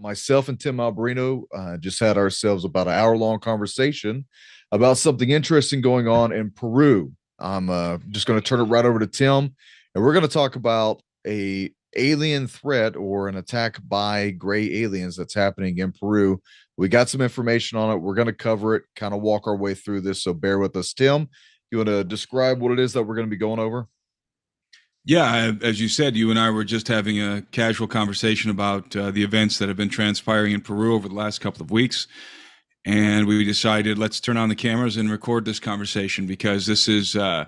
myself and Tim Alberino just had ourselves about an hour-long conversation about something interesting going on in Peru. I'm just going to turn it right over to Tim, and we're going to talk about a alien threat or an attack by gray aliens that's happening in Peru. We got some information on it. We're going to cover it, kind of walk our way through this, so bear with us. Tim, you want to describe what it is that we're going to be going over? Yeah, as you said, you and I were just having a casual conversation about the events that have been transpiring in Peru over the last couple of weeks. And we decided let's turn on the cameras and record this conversation because this is, I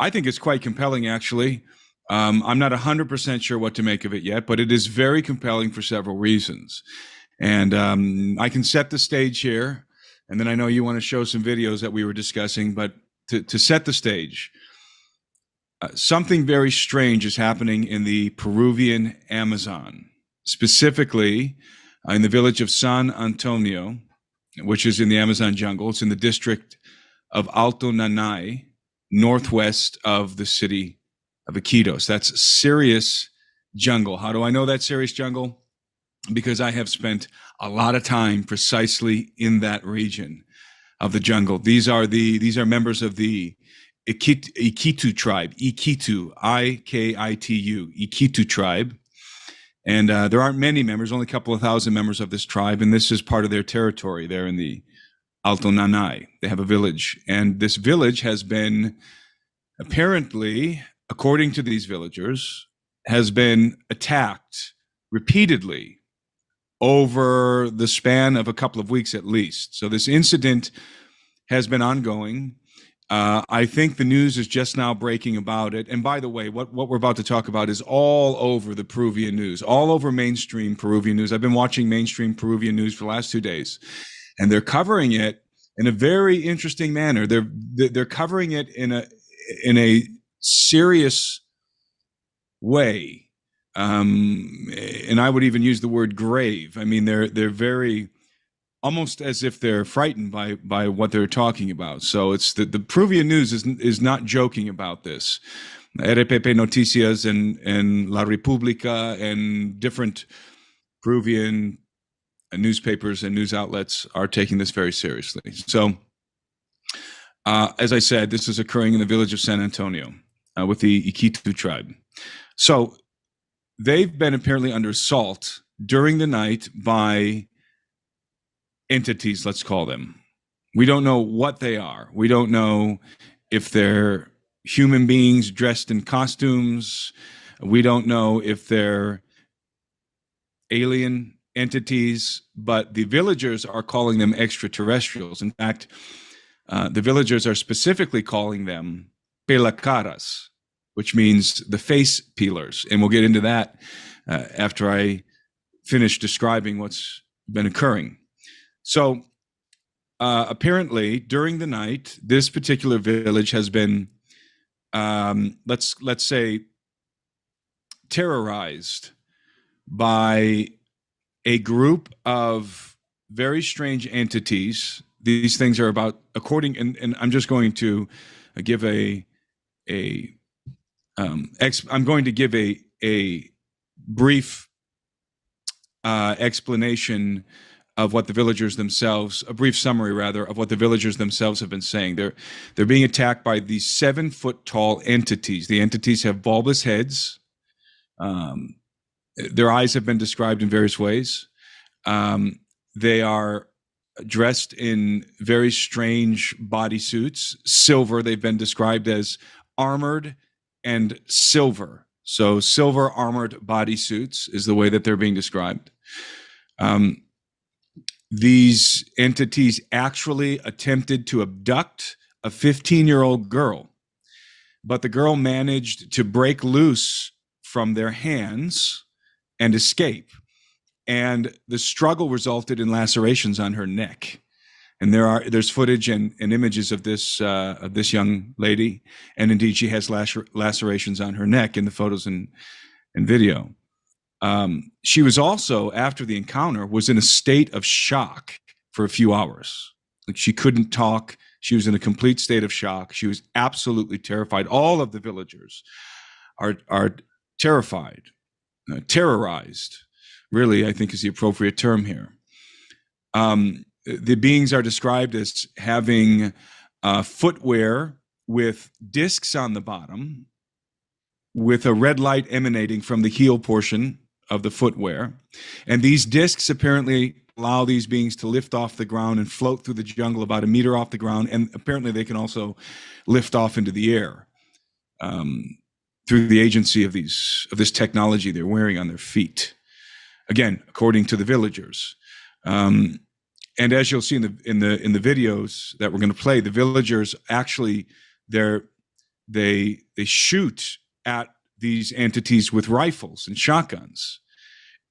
think it's quite compelling, actually. I'm not 100% sure what to make of it yet, but it is very compelling for several reasons. And I can set the stage here. And then I know you want to show some videos that we were discussing, but to set the stage, something very strange is happening in the Peruvian Amazon, specifically in the village of San Antonio, which is in the Amazon jungle. It's in the district of Alto Nanay, northwest of the city of Iquitos. That's serious jungle. How do I know that's serious jungle? Because I have spent a lot of time precisely in that region of the jungle. These are members of the Iquitu tribe, Iquitu, I-K-I-T-U, Iquitu tribe. And there aren't many members, only a couple of thousand members of this tribe. And this is part of their territory. They're in the Alto Nanay. They have a village. And this village has been apparently, according to these villagers, has been attacked repeatedly over the span of a couple of weeks at least. So this incident has been ongoing. I think the news is just now breaking about it. And by the way, what we're about to talk about is all over the Peruvian news, all over mainstream Peruvian news. I've been watching mainstream Peruvian news for the last 2 days, and they're covering it in a very interesting manner. They're covering it in a serious way, and I would even use the word grave. I mean, they're very, almost as if they're frightened by what they're talking about. So it's the Peruvian news is not joking about this. RPP Noticias and La República and different Peruvian newspapers and news outlets are taking this very seriously. So, as I said, this is occurring in the village of San Antonio with the Iquitu tribe. So they've been apparently under assault during the night by entities, let's call them. We don't know what they are. We don't know if they're human beings dressed in costumes. We don't know if they're alien entities, but the villagers are calling them extraterrestrials. In fact, the villagers are specifically calling them pelacaras, which means the face peelers. And we'll get into that after I finish describing what's been occurring. So apparently during the night, this particular village has been, let's say, terrorized by a group of very strange entities. These things are about, and I'm just going to give I'm going to give a brief explanation of what the villagers themselves, a brief summary rather, of what the villagers themselves have been saying. They're being attacked by these 7-foot tall entities. The entities have bulbous heads. Their eyes have been described in various ways. They are dressed in very strange bodysuits, silver. They've been described as armored and silver. So silver armored bodysuits is the way that they're being described. These entities actually attempted to abduct a 15-year-old girl, but the girl managed to break loose from their hands and escape. And the struggle resulted in lacerations on her neck. And there's footage and images of this young lady, and indeed she has lacerations on her neck in the photos and video. She was also, after the encounter, was in a state of shock for a few hours. Like, she couldn't talk. She was in a complete state of shock. She was absolutely terrified. All of the villagers are terrified, terrorized really, I think is the appropriate term here. The beings are described as having footwear with discs on the bottom, with a red light emanating from the heel portion of the footwear. And these discs apparently allow these beings to lift off the ground and float through the jungle about a meter off the ground. And apparently they can also lift off into the air through the agency of this technology they're wearing on their feet. Again, according to the villagers. And as you'll see in the videos that we're going to play, the villagers actually they shoot at these entities with rifles and shotguns.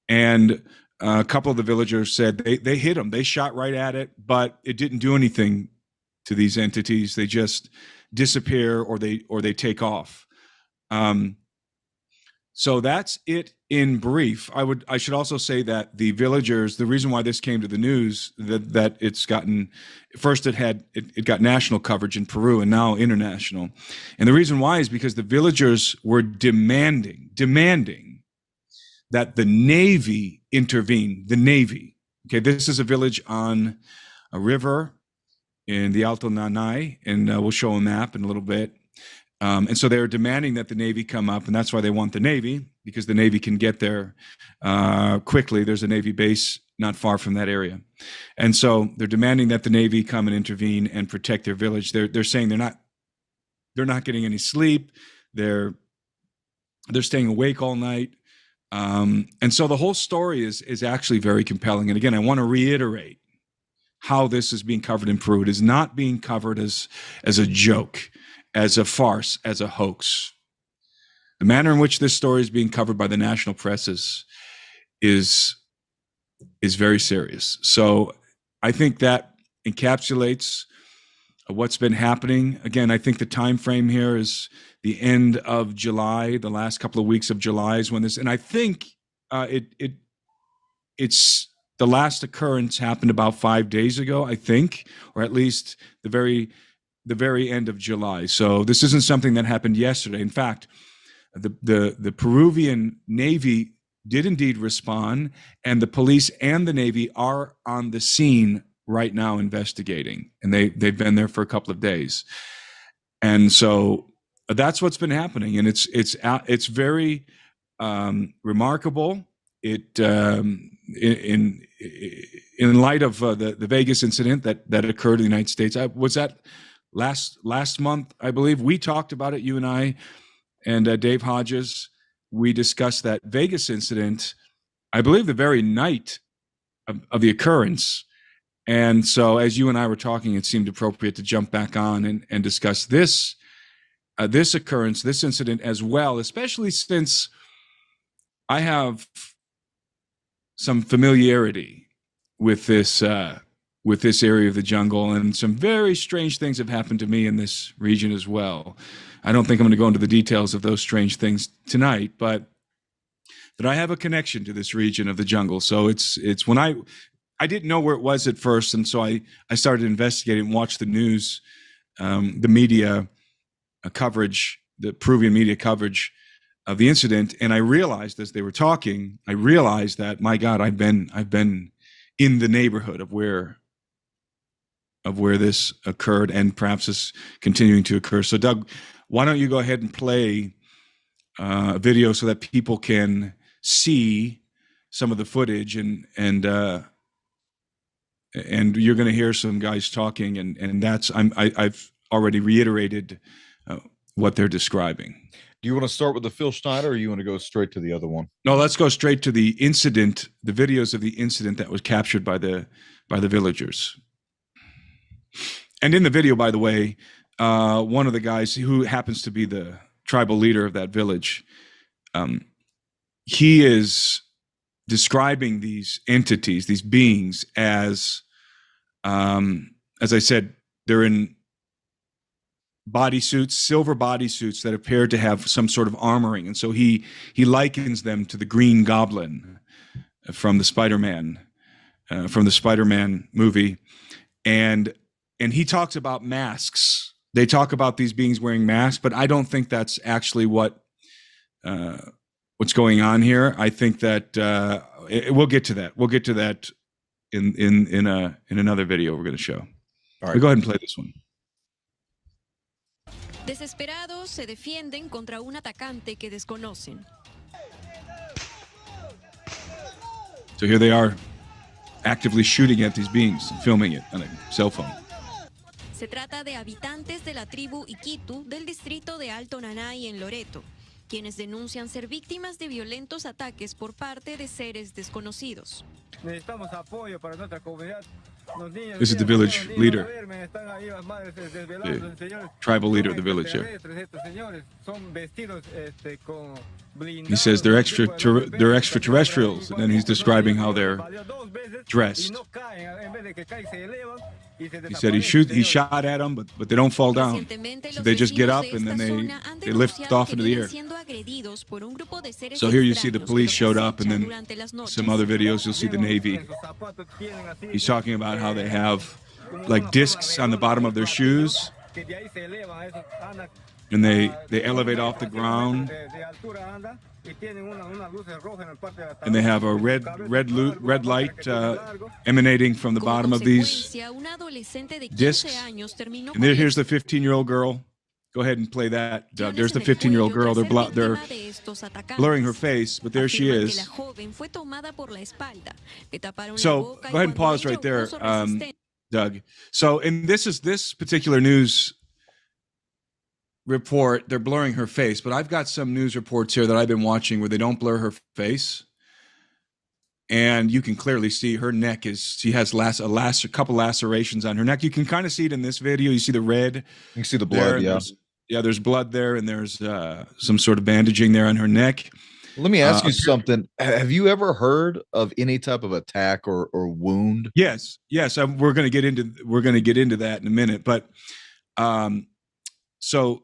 And a couple of the villagers said they hit them. They shot right at it, but it didn't do anything to these entities. They just disappear or they take off. So that's it in brief. I should also say that the villagers, the reason why this came to the news, that it's gotten, first it got national coverage in Peru and now international. And the reason why is because the villagers were demanding that the Navy intervene. The Navy. Okay, this is a village on a river in the Alto Nanay, and we'll show a map in a little bit. And so they're demanding that the Navy come up, and that's why they want the Navy, because the Navy can get there quickly. There's a Navy base not far from that area. And so they're demanding that the Navy come and intervene and protect their village. They're saying they're not getting any sleep. They're staying awake all night. And so the whole story is actually very compelling. And again, I want to reiterate how this is being covered in Peru. It is not being covered as a joke, as a farce, as a hoax. The manner in which this story is being covered by the national press is very serious. So I think that encapsulates what's been happening. Again, I think the time frame here is the end of July, the last couple of weeks of July is when this, and I think it's the last occurrence happened about 5 days ago, I think, or at least the very end of July. So this isn't something that happened yesterday. In fact, the Peruvian Navy did indeed respond, and the police and the Navy are on the scene right now investigating, and they've been there for a couple of days. And so that's what's been happening, and it's very remarkable. It in light of the Vegas incident that occurred in the United States. Was that last month, I believe? We talked about it, you and I, and Dave Hodges. We discussed that Vegas incident, I believe, the very night of the occurrence. And so as you and I were talking, it seemed appropriate to jump back on and discuss this occurrence, this incident as well, especially since I have some familiarity with this area of the jungle, and some very strange things have happened to me in this region as well. I don't think I'm going to go into the details of those strange things tonight, but that I have a connection to this region of the jungle. So it's when I didn't know where it was at first, and so I started investigating and watched the news, the media coverage, the Peruvian media coverage of the incident, and I realized as they were talking, that, my God, I've been in the neighborhood of where this occurred, and perhaps is continuing to occur. So, Doug, why don't you go ahead and play a video so that people can see some of the footage, and you're going to hear some guys talking, and I've already reiterated what they're describing. Do you want to start with the Phil Schneider, or you want to go straight to the other one? No, let's go straight to the incident, the videos of the incident that was captured by the villagers. And in the video, by the way, one of the guys who happens to be the tribal leader of that village, he is describing these entities, these beings, as I said, they're in bodysuits, silver bodysuits that appear to have some sort of armoring. And so he likens them to the Green Goblin from the Spider-Man movie. And he talks about masks. They talk about these beings wearing masks, but I don't think that's actually what's going on here. I think that we'll get to that. We'll get to that in another video we're going to show. All right. But go ahead and play this one. Desesperados se defienden contra un atacante que desconocen. So here they are, actively shooting at these beings, and filming it on a cell phone. Se trata de habitantes de la tribu Iquitu del distrito de Alto Nanay en Loreto, quienes denuncian ser víctimas de violentos ataques por parte de seres desconocidos. Necesitamos apoyo para nuestra comunidad. This is the village leader, the tribal leader of the village there. He says they're extraterrestrials, and then he's describing how they're dressed. He said he shot at them, but they don't fall down. So they just get up and then they lift off into the air. So here you see the police showed up, and then some other videos you'll see the Navy. He's talking about how they have like discs on the bottom of their shoes, and they elevate off the ground, and they have a red light emanating from the bottom of these discs. And here's the 15-year-old girl. Go ahead and play that, Doug. There's the 15-year-old girl. They're blurring her face, but there she is. So go ahead and pause right there, Doug. So, and this particular news report, they're blurring her face, but I've got some news reports here that I've been watching where they don't blur her face, and you can clearly see her neck she has a couple lacerations on her neck. You can kind of see it in this video. You see the red. You can see the blood. There's blood there, and there's some sort of bandaging there on her neck. Let me ask you something. Have you ever heard of any type of attack or wound? Yes. We're going to get into that in a minute. But so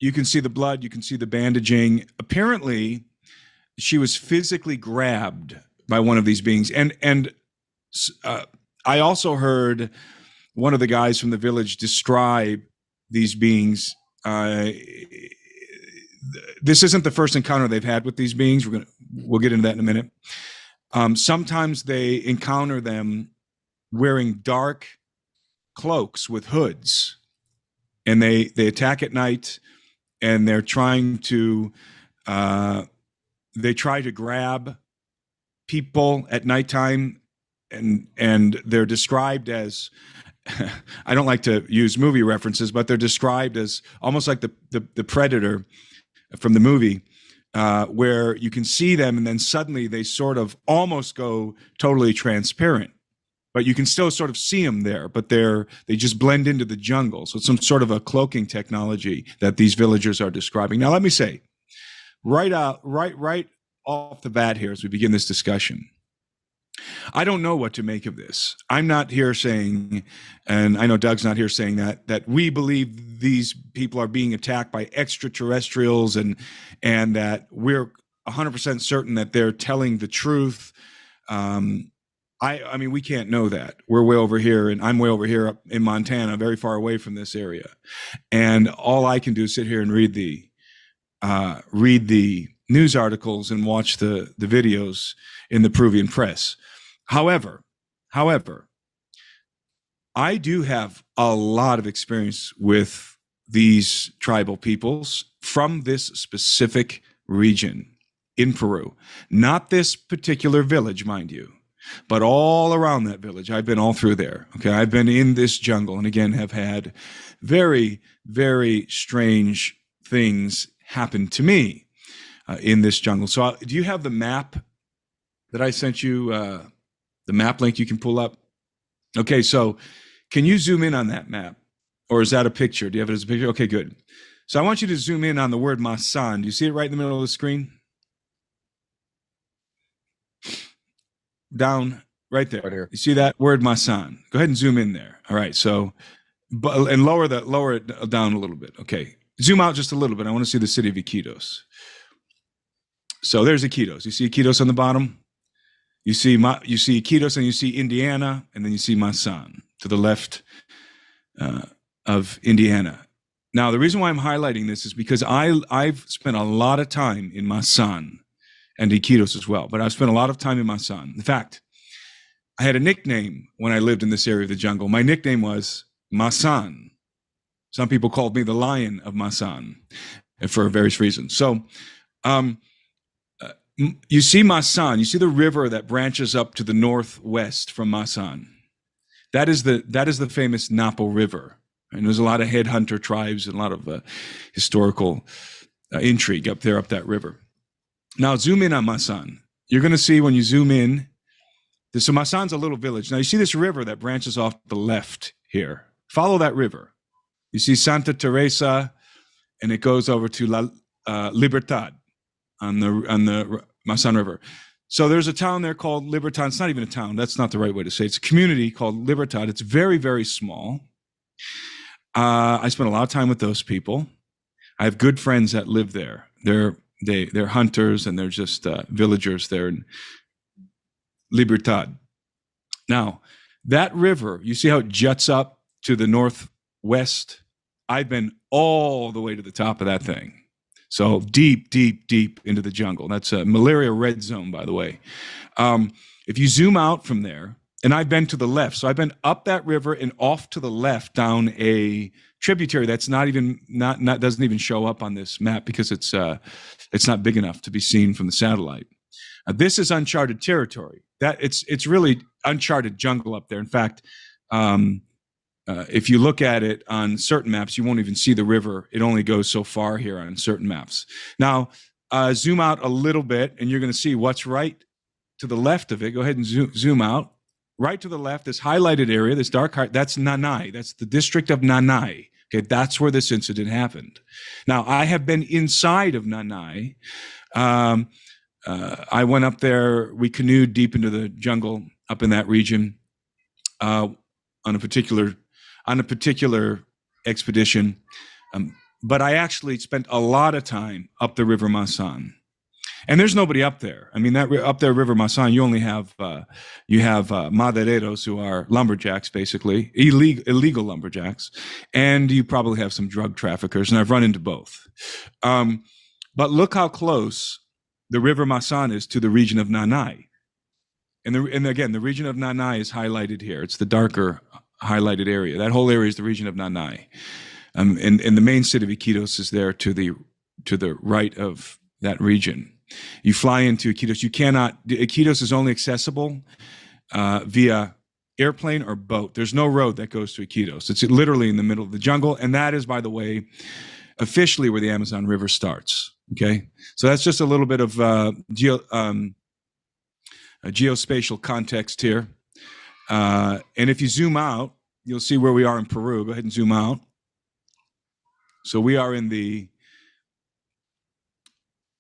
you can see the blood, you can see the bandaging. Apparently, she was physically grabbed by one of these beings, and I also heard one of the guys from the village describe these beings. This isn't the first encounter they've had with these beings. We'll get into that in a minute. Sometimes they encounter them wearing dark cloaks with hoods, and they attack at night, and they're trying to grab people at nighttime, and they're described as I don't like to use movie references, but they're described as almost like the Predator from the movie, where you can see them and then suddenly they sort of almost go totally transparent, but you can still sort of see them there, but they just blend into the jungle. So it's some sort of a cloaking technology that these villagers are describing. Now, let me say, right off the bat here as we begin this discussion, I don't know what to make of this. I'm not here saying, and I know Doug's not here saying that we believe these people are being attacked by extraterrestrials and that we're 100% certain that they're telling the truth. I mean, we can't know that. We're way over here, and I'm way over here up in Montana, very far away from this area. And all I can do is sit here and read the news articles and watch the videos in the Peruvian press. However, I do have a lot of experience with these tribal peoples from this specific region in Peru. Not this particular village, mind you, but all around that village. I've been all through there. Okay, I've been in this jungle, and again have had very, very strange things happen to me in this jungle. So do you have the map that I sent you, the map link you can pull up? Okay, so can you zoom in on that map? Or is that a picture? Do you have it as a picture? Okay, good. So I want you to zoom in on the word Masan. Do you see it right in the middle of the screen? Down, right there. Right here. You see that word Masan? Go ahead and zoom in there. All right, so, and lower it down a little bit. Okay, zoom out just a little bit. I want to see the city of Iquitos. So there's Iquitos. You see Iquitos on the bottom? You see Iquitos, and you see Indiana, and then you see Masan to the left of Indiana. Now, the reason why I'm highlighting this is because I've spent a lot of time in Masan, and Iquitos as well. But I've spent a lot of time in Masan. In fact, I had a nickname when I lived in this area of the jungle. My nickname was Masan. Some people called me the Lion of Masan for various reasons. So you see Masan, you see the river that branches up to the northwest from Masan. That is the famous Napo River. And there's a lot of headhunter tribes and a lot of historical intrigue up there, up that river. Now, zoom in on Masan. You're going to see when you zoom in, so Masan's a little village. Now, you see this river that branches off the left here. Follow that river. You see Santa Teresa, and it goes over to La Libertad on the Masan River. So there's a town there called Libertad. It's not even a town. That's not the right way to say it. It's a community called Libertad. It's very, very small. I spent a lot of time with those people. I have good friends that live there. They're hunters, and they're just villagers there in Libertad. Now, that river, you see how it juts up to the northwest? I've been all the way to the top of that thing. So deep, deep, deep into the jungle. That's a malaria red zone, by the way. If you zoom out from there, and I've been to the left, so I've been up that river and off to the left down a tributary that's doesn't even show up on this map because it's not big enough to be seen from the satellite. This is uncharted territory. It's really uncharted jungle up there. In fact, if you look at it on certain maps, you won't even see the river. It only goes so far here on certain maps. Now, zoom out a little bit, and you're going to see what's right to the left of it. Go ahead and zoom out. Right to the left, this highlighted area, this dark heart, that's Nanay. That's the district of Nanay. Okay, that's where this incident happened. Now, I have been inside of Nanay. I went up there. We canoed deep into the jungle up in that region on a particular expedition. But I actually spent a lot of time up the River Masan. And there's nobody up there. I mean, up there, River Masan, you only have madereros, who are lumberjacks, basically, illegal lumberjacks, and you probably have some drug traffickers, and I've run into both. But look how close the River Masan is to the region of Nanay. And again, the region of Nanay is highlighted here. It's the darker highlighted area. That whole area is the region of Nanay. And the main city of Iquitos is there to the right of that region. You fly into Iquitos. Iquitos is only accessible via airplane or boat. There's no road that goes to Iquitos. It's literally in the middle of the jungle. And that is, by the way, officially where the Amazon River starts. Okay. So that's just a little bit of geospatial context here. And if you zoom out, you'll see where we are in Peru. Go ahead and zoom out. So we are in the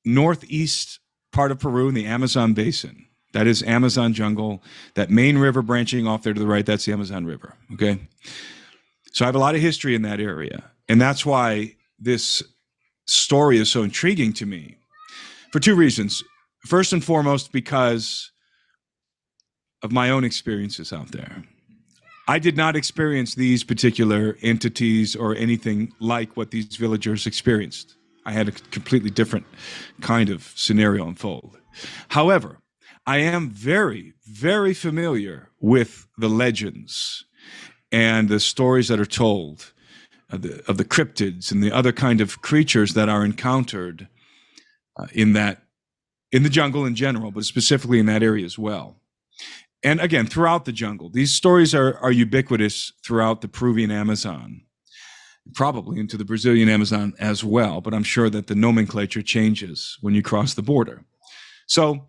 northeast part of Peru in the Amazon basin. That is Amazon jungle. That main river branching off there to the right, that's the Amazon River. Okay. So I have a lot of history in that area. And that's why this story is so intriguing to me for two reasons. First and foremost, because of my own experiences out there. I did not experience these particular entities or anything like what these villagers experienced. I had a completely different kind of scenario unfold. However, I am very, very familiar with the legends and the stories that are told of the cryptids and the other kind of creatures that are encountered in the jungle in general, but specifically in that area as well. And again, throughout the jungle, these stories are ubiquitous throughout the Peruvian Amazon, probably into the Brazilian Amazon as well, but I'm sure that the nomenclature changes when you cross the border. So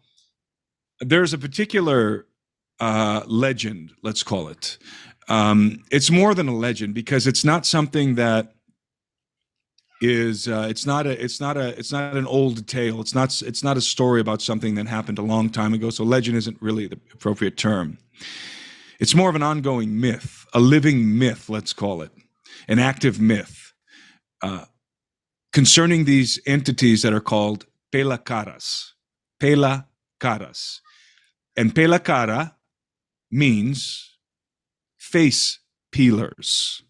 there's a particular legend, let's call it. It's more than a legend because it's not something that is it's not an old tale. It's not a story about something that happened a long time ago. So legend isn't really the appropriate term. It's more of an ongoing myth, a living myth, let's call it, an active myth concerning these entities that are called pelacaras. Pelacaras. And pelacara means face peelers.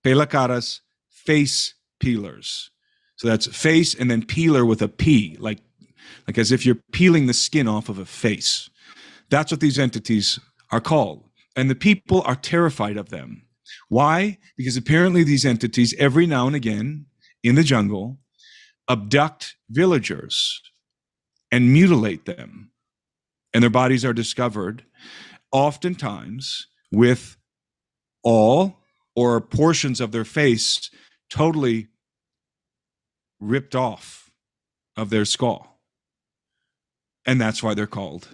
Pelacaras, face peelers. So that's face and then peeler with a P, like like as if you're peeling the skin off of a face. That's what these entities are called. And the people are terrified of them. Why? Because apparently these entities, every now and again in the jungle, abduct villagers and mutilate them. And their bodies are discovered, oftentimes with all or portions of their face totally ripped off of their skull. And that's why they're called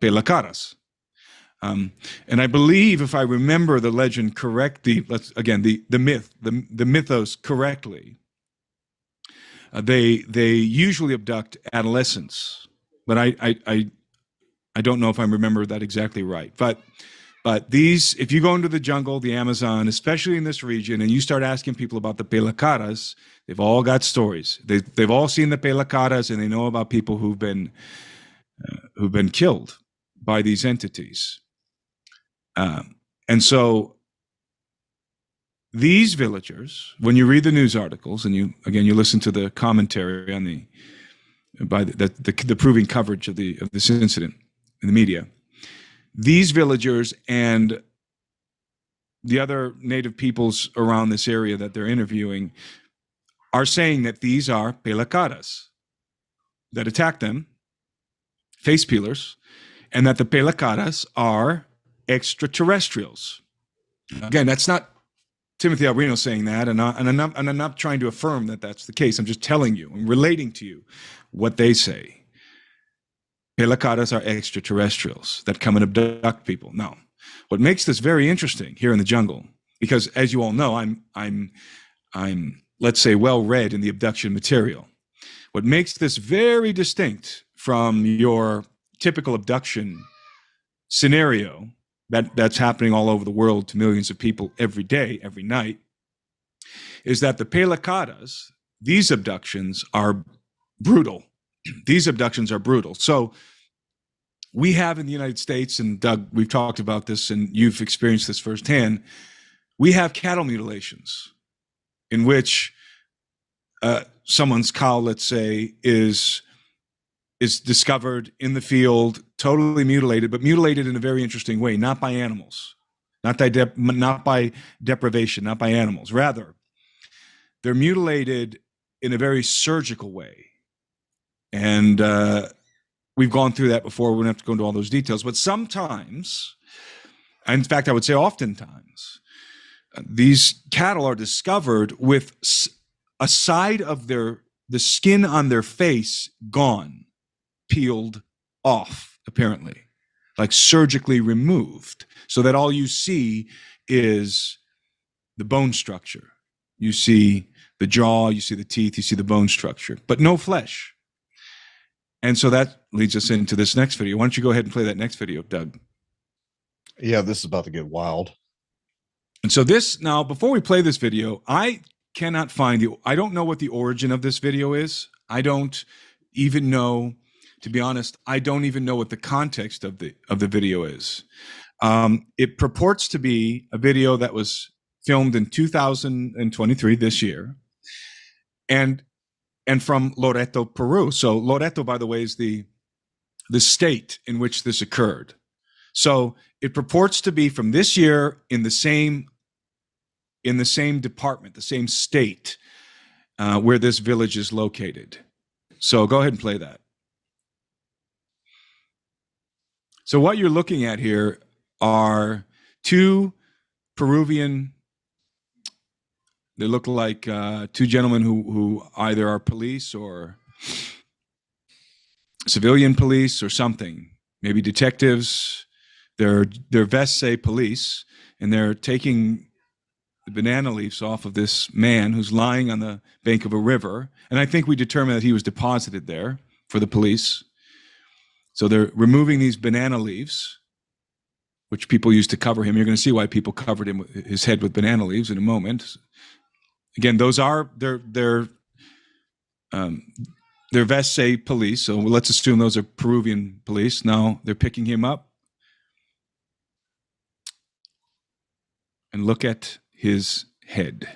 pelacaras. And I believe, if I remember the legend correctly, the mythos correctly, they usually abduct adolescents, but I don't know if I remember that exactly right. But these, if you go into the jungle, the Amazon, especially in this region, and you start asking people about the pelacaras, they've all got stories. They've all seen the pelacaras, and they know about people who've been killed by these entities. And so these villagers, when you read the news articles and you listen to the commentary on the Peruvian coverage of this incident in the media, these villagers and the other native peoples around this area that they're interviewing are saying that these are pelacaras that attack them, face peelers, and that the pelacaras are extraterrestrials. Again, that's not Timothy Albrino saying that, and I'm not trying to affirm that that's the case. I'm just telling you, I'm relating to you what they say. Pelacaras are extraterrestrials that come and abduct people. Now, what makes this very interesting here in the jungle, because as you all know, I'm let's say well read in the abduction material. What makes this very distinct from your typical abduction scenario that's happening all over the world to millions of people every day, every night, is that the pelacaras, these abductions are brutal. These abductions are brutal. So we have in the United States, and Doug, we've talked about this and you've experienced this firsthand, we have cattle mutilations in which someone's cow, let's say, is discovered in the field, totally mutilated, but mutilated in a very interesting way, not by animals, not by deprivation, not by animals. Rather, they're mutilated in a very surgical way. And we've gone through that before. We don't have to go into all those details. But sometimes, in fact, I would say oftentimes, these cattle are discovered with a side of the skin on their face gone, peeled off, apparently, like surgically removed, so that all you see is the bone structure. You see the jaw, you see the teeth, you see the bone structure, but no flesh. And so that leads us into this next video. Why don't you go ahead and play that next video, Doug? Yeah, this is about to get wild. And so this, now, before we play this video, I cannot find I don't know what the origin of this video is. I don't even know, to be honest, I don't even know what the context of the video is. It purports to be a video that was filmed in 2023, this year, and from Loreto, Peru. So Loreto, by the way, is the state in which this occurred. So it purports to be from this year in the same department, the same state where this village is located. So go ahead and play that. So what you're looking at here are two Peruvian, they look like two gentlemen who either are police or civilian police or something, maybe detectives. Their vests say police, and they're taking the banana leaves off of this man who's lying on the bank of a river. And I think we determined that he was deposited there for the police. So they're removing these banana leaves, which people used to cover him. You're going to see why people covered his head with banana leaves in a moment. Again, those are their vests say police, so let's assume those are Peruvian police. Now they're picking him up, and look at his head.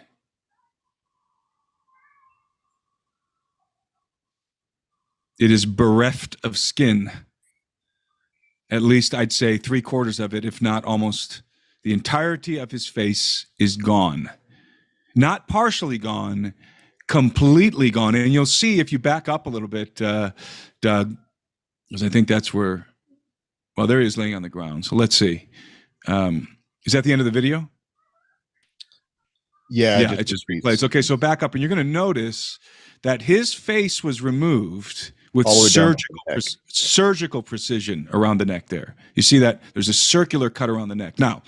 It is bereft of skin. At least I'd say 3/4 of it, if not almost the entirety of his face, is gone. Not partially gone, completely gone. And you'll see if you back up a little bit, Doug, because I think that's where, well, there he is laying on the ground. So let's see. Is that the end of the video? Yeah, it just replays. Okay, so back up, and you're going to notice that his face was removed with surgical precision around the neck there. You see that? There's a circular cut around the neck. Now,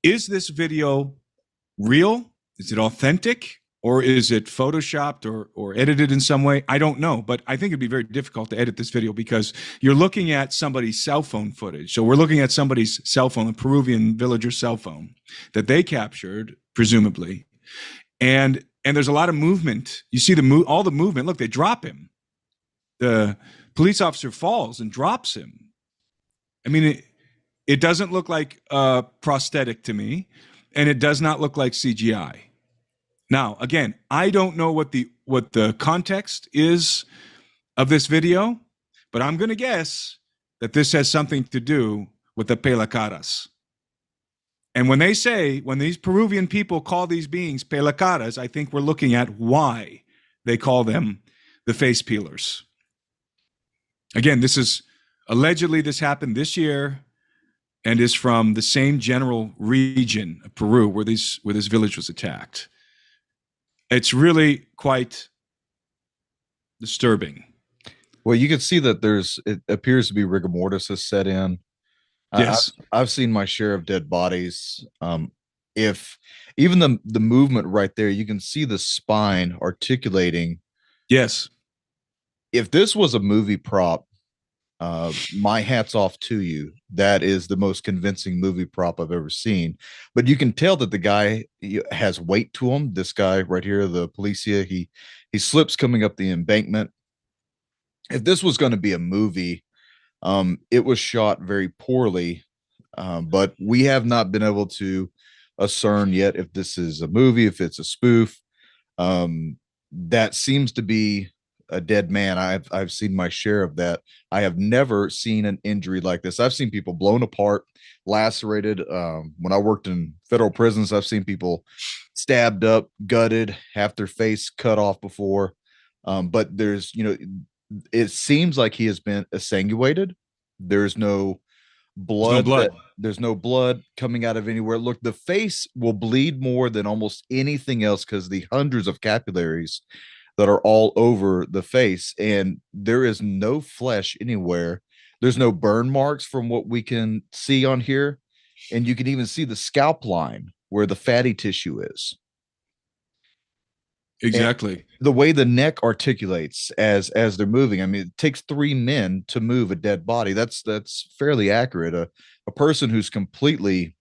is this video real? Is it authentic? Or is it photoshopped or edited in some way? I don't know, but I think it'd be very difficult to edit this video because you're looking at somebody's cell phone footage. So we're looking at somebody's cell phone, a Peruvian villager's cell phone that they captured, presumably. And there's a lot of movement. You see all the movement. Look, they drop him. The police officer falls and drops him. I mean, it doesn't look like prosthetic to me, and it does not look like CGI. Now, again, I don't know what the context is of this video, but I'm going to guess that this has something to do with the pelacaras. And when these Peruvian people call these beings pelacaras, I think we're looking at why they call them the face peelers. Again, allegedly this happened this year and is from the same general region of Peru where this village was attacked. It's really quite disturbing. Well, you can see that it appears to be rigor mortis has set in. Yes. I've seen my share of dead bodies. If even the movement right there, you can see the spine articulating. Yes. If this was a movie prop, my hat's off to you. That is the most convincing movie prop I've ever seen. But you can tell that the guy has weight to him. This guy right here, the policia, he slips coming up the embankment. If this was going to be a movie, it was shot very poorly, but we have not been able to discern yet if this is a movie, if it's a spoof. That seems to be a dead man. I've seen my share of that. I have never seen an injury like this. I've seen people blown apart, lacerated. When I worked in federal prisons, I've seen people stabbed up, gutted, half their face cut off before. But it seems like he has been exsanguinated. There's no blood. There's no blood coming out of anywhere. Look, the face will bleed more than almost anything else because the hundreds of capillaries that are all over the face, and there is no flesh anywhere. There's no burn marks from what we can see on here, and you can even see the scalp line where the fatty tissue is. Exactly. And the way the neck articulates as they're moving. I mean, it takes 3 men to move a dead body. That's fairly accurate. A person who's completely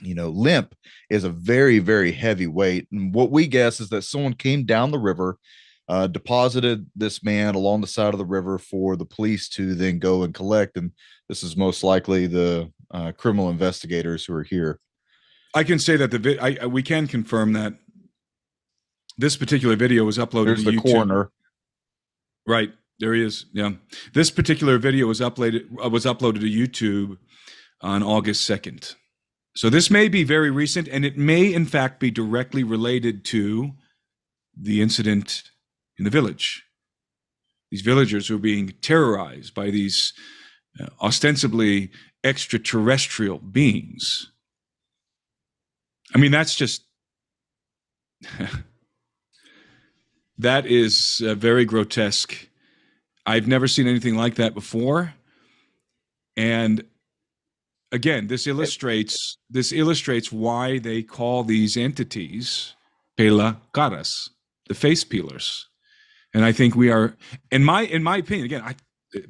limp is a very, very heavy weight. And what we guess is that someone came down the river, deposited this man along the side of the river for the police to then go and collect. And this is most likely the criminal investigators who are here. I can say that we can confirm that this particular video was uploaded to YouTube. There's the coroner. Right. There he is. Yeah. This particular video was uploaded to YouTube on August 2nd. So this may be very recent, and it may, in fact, be directly related to the incident in the village. These villagers who are being terrorized by these ostensibly extraterrestrial beings. I mean, that's just... that is very grotesque. I've never seen anything like that before. And again, this illustrates why they call these entities pelacaras, the face peelers. And I think we are, in my opinion, again,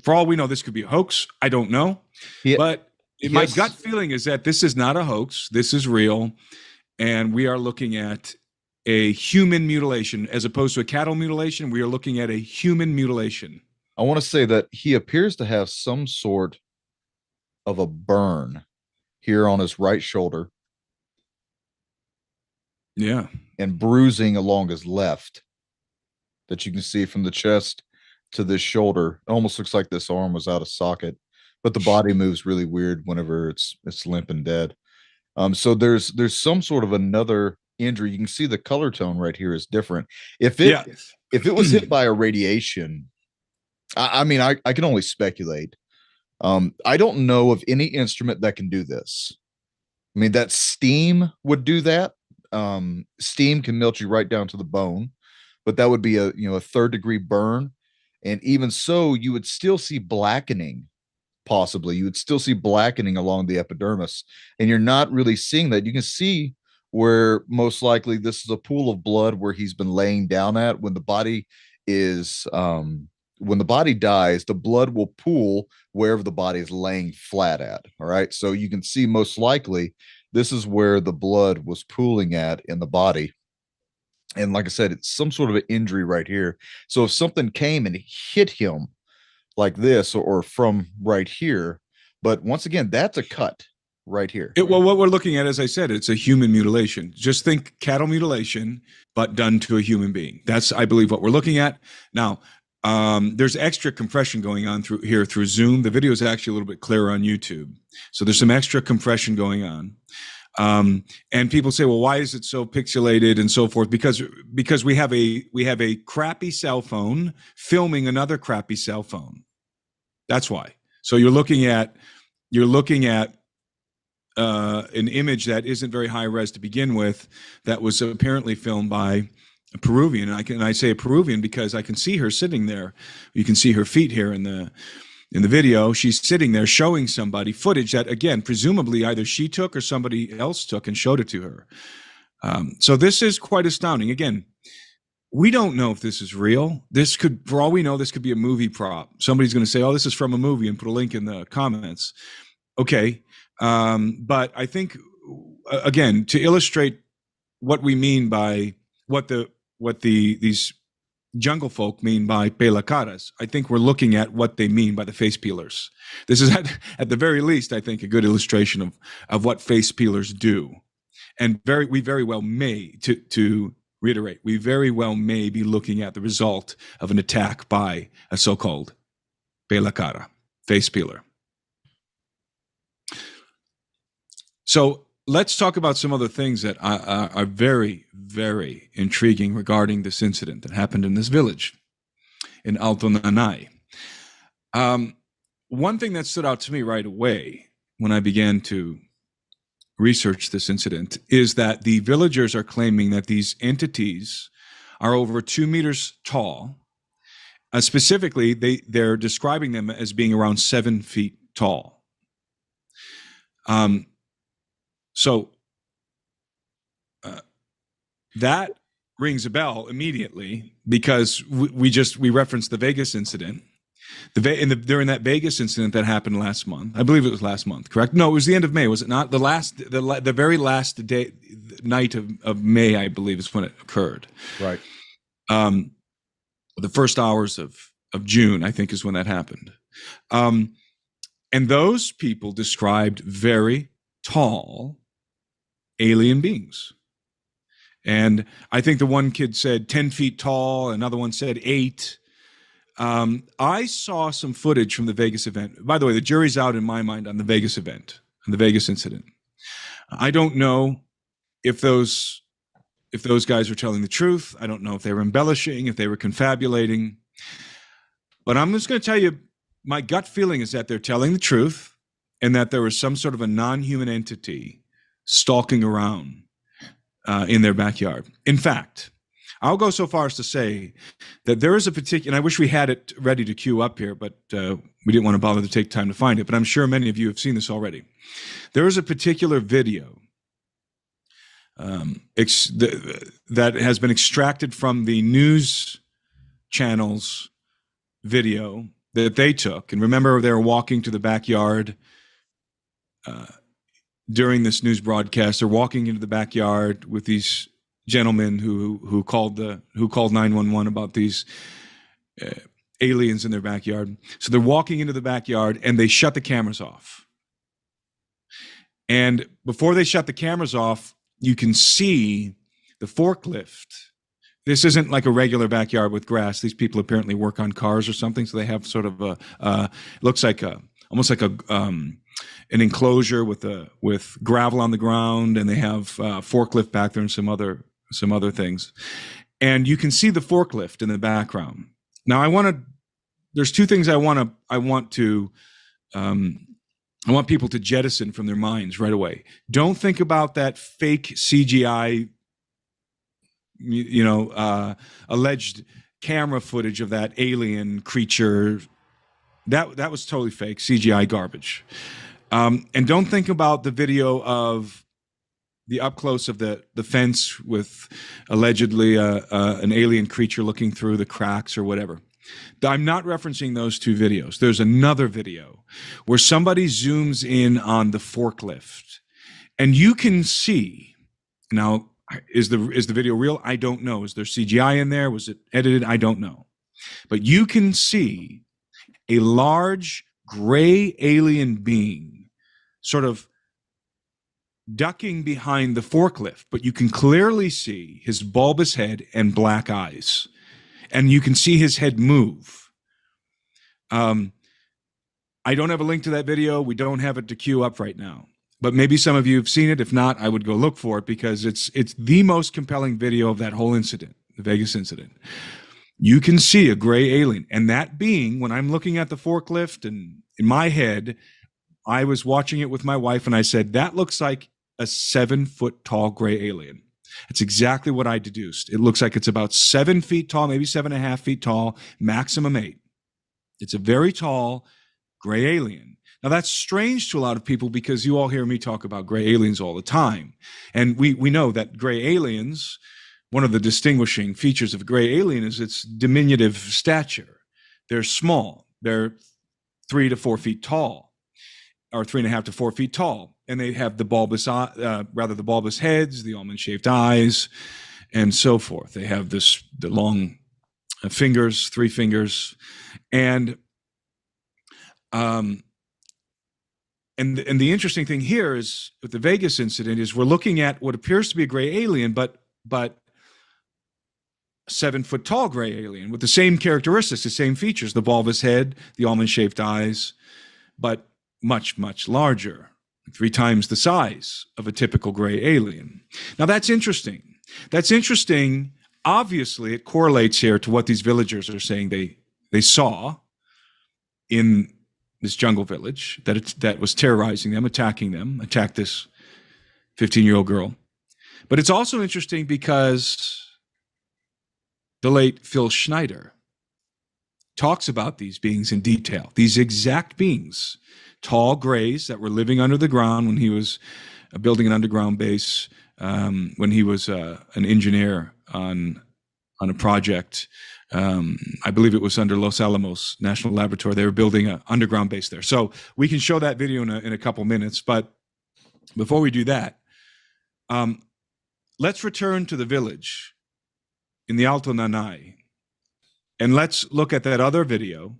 for all we know, this could be a hoax. I don't know, but my gut feeling is that this is not a hoax. This is real, and we are looking at a human mutilation as opposed to a cattle mutilation. We are looking at a human mutilation. I want to say that he appears to have some sort of a burn here on his right shoulder. Yeah. And bruising along his left that you can see from the chest to this shoulder. It almost looks like this arm was out of socket, but the body moves really weird whenever it's limp and dead. So there's some sort of another injury. You can see the color tone right here is different. If it Yeah. if it was hit by a radiation, I mean, I can only speculate. I don't know of any instrument that can do this. I mean, that steam would do that. Steam can melt you right down to the bone, but that would be a third-degree burn. And even so, you would still see blackening, possibly. You would still see blackening along the epidermis. And you're not really seeing that. You can see where most likely this is a pool of blood where he's been laying down at. When the body dies, the blood will pool wherever the body is laying flat at. All right. So you can see most likely this is where the blood was pooling at in the body. And like I said, it's some sort of an injury right here. So if something came and hit him like this or from right here, but once again, that's a cut right here. Well, what we're looking at, as I said, it's a human mutilation. Just think cattle mutilation, but done to a human being. That's, I believe, what we're looking at. Now, there's extra compression going on through Zoom. The video is actually a little bit clearer on YouTube. So there's some extra compression going on. And people say, well, why is it so pixelated and so forth? Because we have a crappy cell phone filming another crappy cell phone. That's why. So you're looking at an image that isn't very high res to begin with, that was apparently filmed by a Peruvian. And I say a Peruvian because I can see her sitting there. You can see her feet here in the video. She's sitting there showing somebody footage that, again, presumably either she took or somebody else took and showed it to her. So this is quite astounding. Again, we don't know if this is real. This could, for all we know, this could be a movie prop. Somebody's going to say, oh, this is from a movie, and put a link in the comments. Okay. But I think, again, to illustrate what we mean by what these jungle folk mean by pelacaras, I think we're looking at what they mean by the face peelers. This is at the very least, I think, a good illustration of what face peelers do. And we very well may, to reiterate, we very well may be looking at the result of an attack by a so-called pelacara, face peeler. So let's talk about some other things that are very, very intriguing regarding this incident that happened in this village in Alto Nanay. One thing that stood out to me right away when I began to research this incident is that the villagers are claiming that these entities are over 2 meters tall. Specifically, they're describing them as being around 7 feet tall. So that rings a bell immediately, because we referenced the Vegas incident. During that Vegas incident that happened last month, I believe it was last month, correct? No, it was the end of May, was it not? The very last night of May, I believe, is when it occurred. Right. The first hours of June, I think, is when that happened. And those people described very tall alien beings. And I think the one kid said 10 feet tall, another one said 8. I saw some footage from the Vegas event. By the way, the jury's out in my mind on the Vegas event, on the Vegas incident. I don't know if those guys were telling the truth. I don't know if they were embellishing, if they were confabulating. But I'm just going to tell you, my gut feeling is that they're telling the truth, and that there was some sort of a non-human entity stalking around in their backyard. In fact, I'll go so far as to say that there is a particular, and I wish we had it ready to queue up here, but we didn't want to bother to take time to find it, but I'm sure many of you have seen this already. There is a particular video that has been extracted from the news channel's video that they took. And remember, they were walking to the backyard during this news broadcast. They're walking into the backyard with these gentlemen who called 911 about these aliens in their backyard. So they're walking into the backyard, and they shut the cameras off. And before they shut the cameras off, you can see the forklift this isn't like a regular backyard with grass. These people apparently work on cars or something, so they have sort of looks like almost like an enclosure with gravel on the ground, and they have forklift back there and some other things. And you can see the forklift in the background. Now, there's two things I want people to jettison from their minds right away. Don't think about that fake CGI, alleged camera footage of that alien creature. That was totally fake CGI garbage. And don't think about the video of the up close of the fence with allegedly an alien creature looking through the cracks or whatever. I'm not referencing those two videos. There's another video where somebody zooms in on the forklift, and you can see now. Is the video real? I don't know. Is there CGI in there? Was it edited? I don't know. But you can see a large gray alien being sort of ducking behind the forklift, but you can clearly see his bulbous head and black eyes, and you can see his head move. I don't have a link to that video. We don't have it to queue up right now, but maybe some of you have seen it. If not, I would go look for it, because it's the most compelling video of that whole incident, the Vegas incident. You can see a gray alien, and that being, when I'm looking at the forklift, and in my head, I was watching it with my wife, and I said, that looks like a 7-foot tall gray alien. It's exactly what I deduced. It looks like it's about 7 feet tall, maybe 7.5 feet tall, maximum 8. It's a very tall gray alien. Now, that's strange to a lot of people, because you all hear me talk about gray aliens all the time. And we know that gray aliens, one of the distinguishing features of a gray alien is its diminutive stature. They're small. They're 3 to 4 feet tall, or 3.5 to 4 feet tall. And they have the bulbous heads, the almond-shaped eyes, and so forth. They have the long fingers, 3 fingers, and the interesting thing here is with the Vegas incident is we're looking at what appears to be a gray alien, but 7-foot tall gray alien with the same characteristics, the same features, the bulbous head, the almond-shaped eyes, but much, much larger, 3 times the size of a typical gray alien. Now, that's interesting. Obviously, it correlates here to what these villagers are saying they saw in this jungle village that was terrorizing them, attacked this 15-year-old girl. But it's also interesting because the late Phil Schneider talks about these beings in detail, these exact beings, tall grays that were living under the ground when he was building an underground base, when he was an engineer on a project. I believe it was under Los Alamos National Laboratory. They were building an underground base there. So we can show that video in a couple minutes. But before we do that, let's return to the village in the Alto Nanay, and let's look at that other video.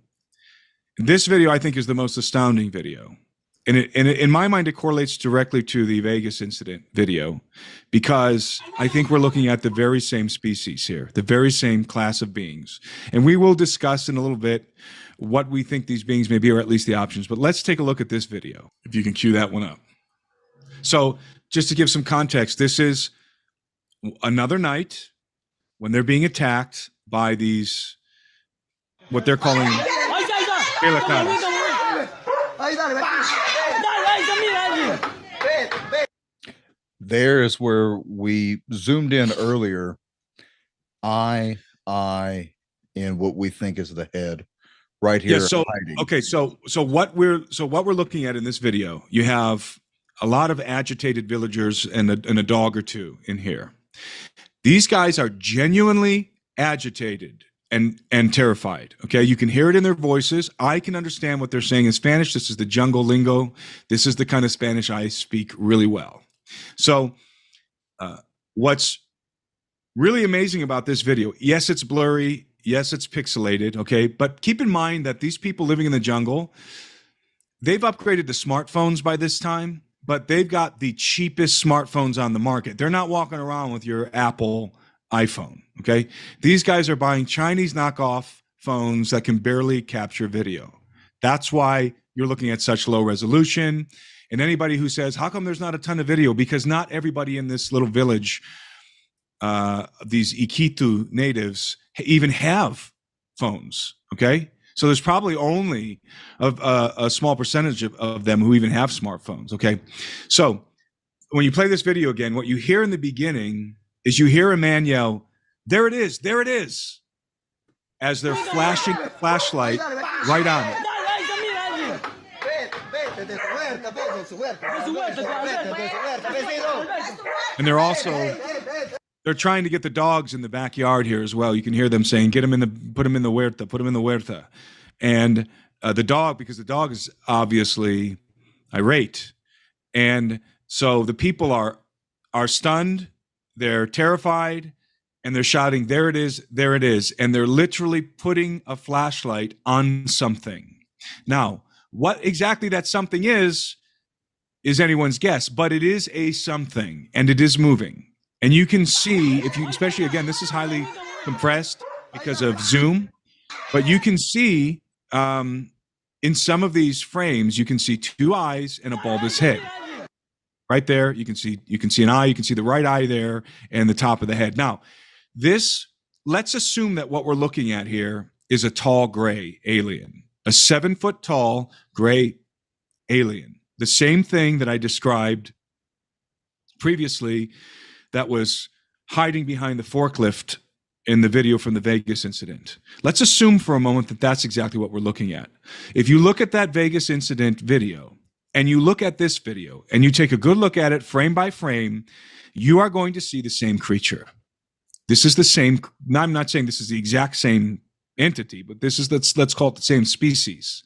This video, I think, is the most astounding video. And in my mind, it correlates directly to the Vegas incident video, because I think we're looking at the very same species here, the very same class of beings. And we will discuss in a little bit what we think these beings may be, or at least the options. But let's take a look at this video, if you can cue that one up. So just to give some context, this is another night when they're being attacked by these, what they're calling Pelicanos. There is where we zoomed in earlier. Eye, and what we think is the head, right here. Yeah, so hiding. Okay, so what we're looking at in this video, you have a lot of agitated villagers and a dog or two in here. These guys are genuinely agitated and terrified. Okay, you can hear it in their voices. I can understand what they're saying in Spanish. This is the jungle lingo. This is the kind of Spanish I speak really well. So what's really amazing about this video, yes, it's blurry, yes, it's pixelated, okay, but keep in mind that these people living in the jungle, they've upgraded the smartphones by this time, but they've got the cheapest smartphones on the market. They're not walking around with your Apple iPhone. Okay. These guys are buying Chinese knockoff phones that can barely capture video. That's why you're looking at such low resolution. And anybody who says, how come there's not a ton of video? Because not everybody in this little village, these Iquitu natives, even have phones. Okay. So there's probably only a small percentage of them who even have smartphones. Okay. So when you play this video again, what you hear in the beginning is you hear a man yell, there it is, there it is, as they're flashing the flashlight right on it. And they're trying to get the dogs in the backyard here as well. You can hear them saying, put them in the huerta, put them in the huerta. And the dog, because the dog is obviously irate. And so the people are stunned, they're terrified, and they're shouting, there it is, there it is. And they're literally putting a flashlight on something. Now, what exactly that something is anyone's guess, but it is a something, and it is moving. And you can see, especially again, this is highly compressed because of Zoom, but you can see in some of these frames, you can see two eyes and a bulbous head. Right there, you can see an eye, you can see the right eye there and the top of the head. Now, let's assume that what we're looking at here is a tall gray alien, a 7-foot tall gray alien. The same thing that I described previously that was hiding behind the forklift in the video from the Vegas incident. Let's assume for a moment that that's exactly what we're looking at. If you look at that Vegas incident video and you look at this video and you take a good look at it frame by frame, you are going to see the same creature. This is the same. I'm not saying this is the exact same entity, but this is, let's call it the same species.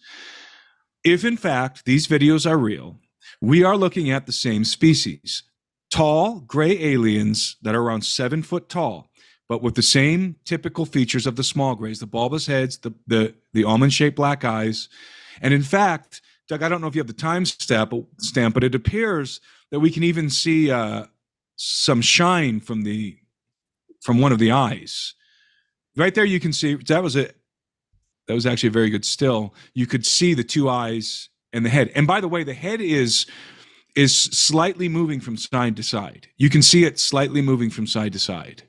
If in fact these videos are real, we are looking at the same species. Tall gray aliens that are around 7 foot tall, but with the same typical features of the small grays, the bulbous heads, the almond-shaped black eyes. And in fact, Doug, I don't know if you have the time stamp, but it appears that we can even see some shine from one of the eyes. Right there, you can see that was actually a very good still. You could see the two eyes and the head. And by the way, the head is slightly moving from side to side. You can see it slightly moving from side to side.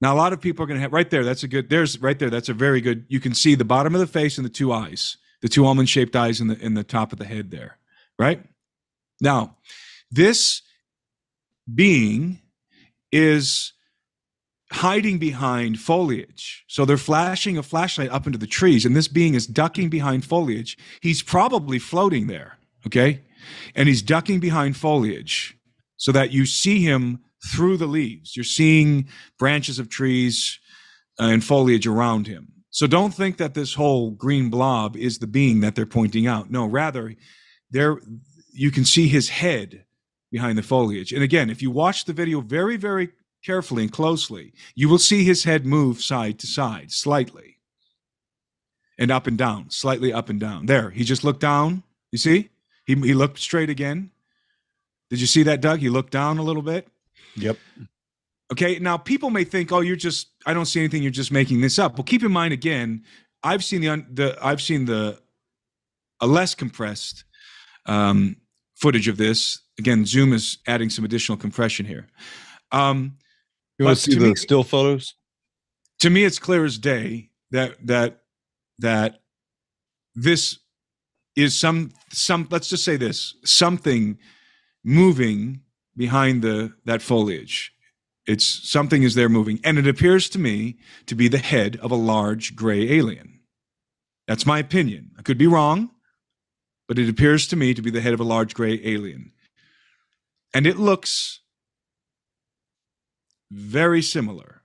Now, a lot of people are going to have right there. That's a very good. You can see the bottom of the face and the two eyes, the two almond-shaped eyes in the top of the head there, right? Now, this being is hiding behind foliage. So they're flashing a flashlight up into the trees, and this being is ducking behind foliage. He's probably floating there, okay? And he's ducking behind foliage so that you see him through the leaves. You're seeing branches of trees and foliage around him. So don't think that this whole green blob is the being that they're pointing out. No, rather, you can see his head behind the foliage. And again, if you watch the video very, very carefully and closely, you will see his head move side to side, slightly. And up and down, slightly up and down. There, he just looked down. You see? He looked straight again. Did you see that, Doug? He looked down a little bit. Yep. Okay, now people may think, oh, I don't see anything, you're just making this up. Well, keep in mind again, I've seen a less compressed footage of this. Again, Zoom is adding some additional compression here. You want to see the still photos? To me, it's clear as day that this is some let's just say this, something moving behind that foliage. It's something is there moving, and it appears to me to be the head of a large gray alien. That's my opinion. I could be wrong, but it appears to me to be the head of a large gray alien. And it looks very similar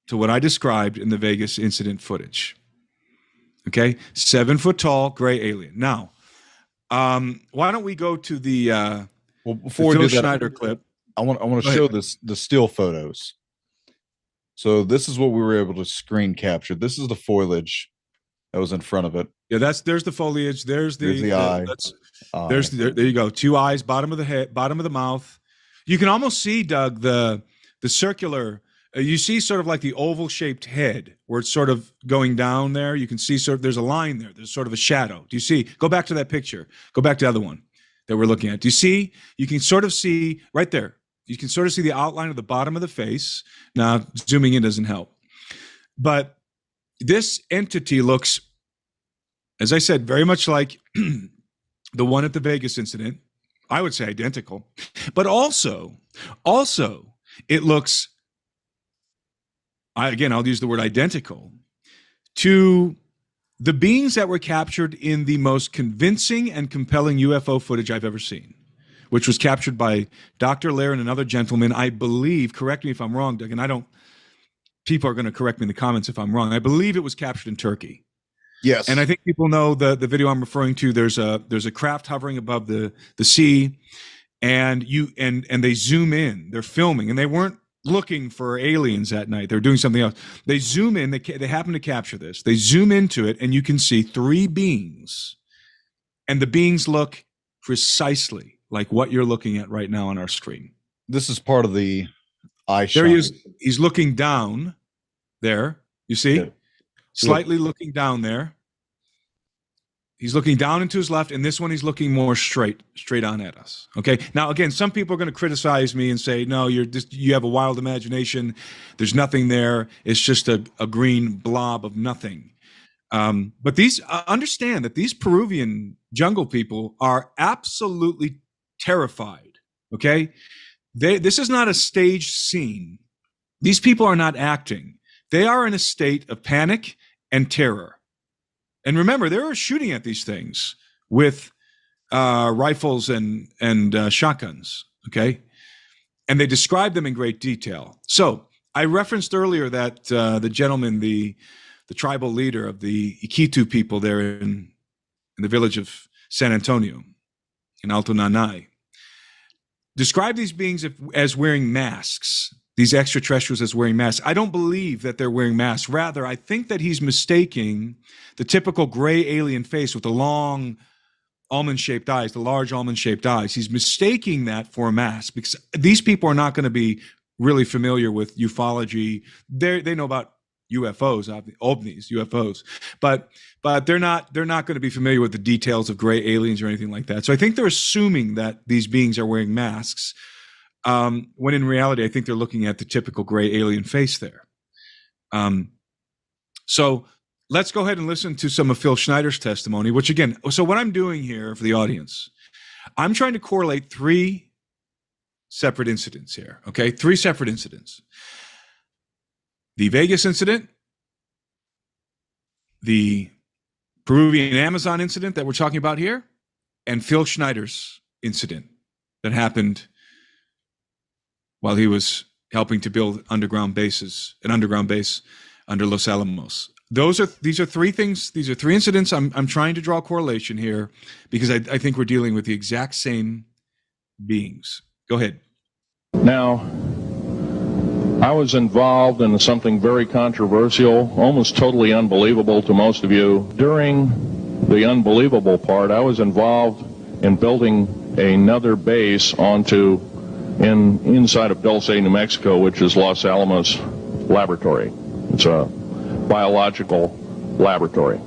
to what I described in the Vegas incident footage. Okay? 7 foot tall gray alien. Now, why don't we go to the before we do that, Schneider clip? I want to show the still photos. So this is what we were able to screen capture. This is the foliage that was in front of it. Yeah, there's the foliage. There's the eye. There you go. Two eyes, bottom of the head, bottom of the mouth. You can almost see, Doug, the circular you see sort of like the oval-shaped head where it's sort of going down there. You can see sort of there's a line there. There's sort of a shadow. Do you see? Go back to that picture. Go back to the other one that we're looking at. Do you see? You can sort of see right there. You can sort of see the outline of the bottom of the face. Now, zooming in doesn't help. But this entity looks, as I said, very much like the one at the Vegas incident. I would say identical. But also, it looks, again, I'll use the word identical, to the beings that were captured in the most convincing and compelling UFO footage I've ever seen, which was captured by Dr. Lair and another gentleman, I believe, correct me if I'm wrong, Doug, and people are going to correct me in the comments if I'm wrong. I believe it was captured in Turkey. Yes. And I think people know the video I'm referring to. There's a craft hovering above the sea, and they zoom in. They're filming, and they weren't looking for aliens that night. They were doing something else. They zoom in. They happen to capture this. They zoom into it, and you can see three beings, and the beings look precisely like what you're looking at right now on our screen. This is part of the eye shot. There he is. He's looking down there. You see? Yeah. Slightly looking down there. He's looking down and to his left, and this one he's looking more straight on at us. Okay. Now, again, some people are going to criticize me and say, "No, you have a wild imagination. There's nothing there. It's just a green blob of nothing." But understand that these Peruvian jungle people are absolutely terrified. Okay. This is not a staged scene. These people are not acting. They are in a state of panic and terror. And remember, they were shooting at these things with rifles and shotguns, okay? And they described them in great detail. So I referenced earlier that the gentleman, the tribal leader of the Iquitu people there in the village of San Antonio in Alto Nanay, described these beings as wearing masks. These extraterrestrials as wearing masks. I don't believe that they're wearing masks. Rather, I think that he's mistaking the typical gray alien face with the long almond-shaped eyes, the large almond-shaped eyes. He's mistaking that for a mask because these people are not going to be really familiar with ufology. They know about UFOs, ovnis, UFOs, but they're not going to be familiar with the details of gray aliens or anything like that. So I think they're assuming that these beings are wearing masks. When in reality, I think they're looking at the typical gray alien face there. So let's go ahead and listen to some of Phil Schneider's testimony, which again, so what I'm doing here for the audience, I'm trying to correlate three separate incidents here, okay? Three separate incidents. The Vegas incident, the Peruvian Amazon incident that we're talking about here, and Phil Schneider's incident that happened while he was helping to build an underground base under Los Alamos. These are three things. These are three incidents. I'm trying to draw a correlation here because I think we're dealing with the exact same beings. Go ahead. Now, I was involved in something very controversial, almost totally unbelievable to most of you. During the unbelievable part, I was involved in building another base inside of Dulce, New Mexico, which is Los Alamos Laboratory. It's a biological laboratory.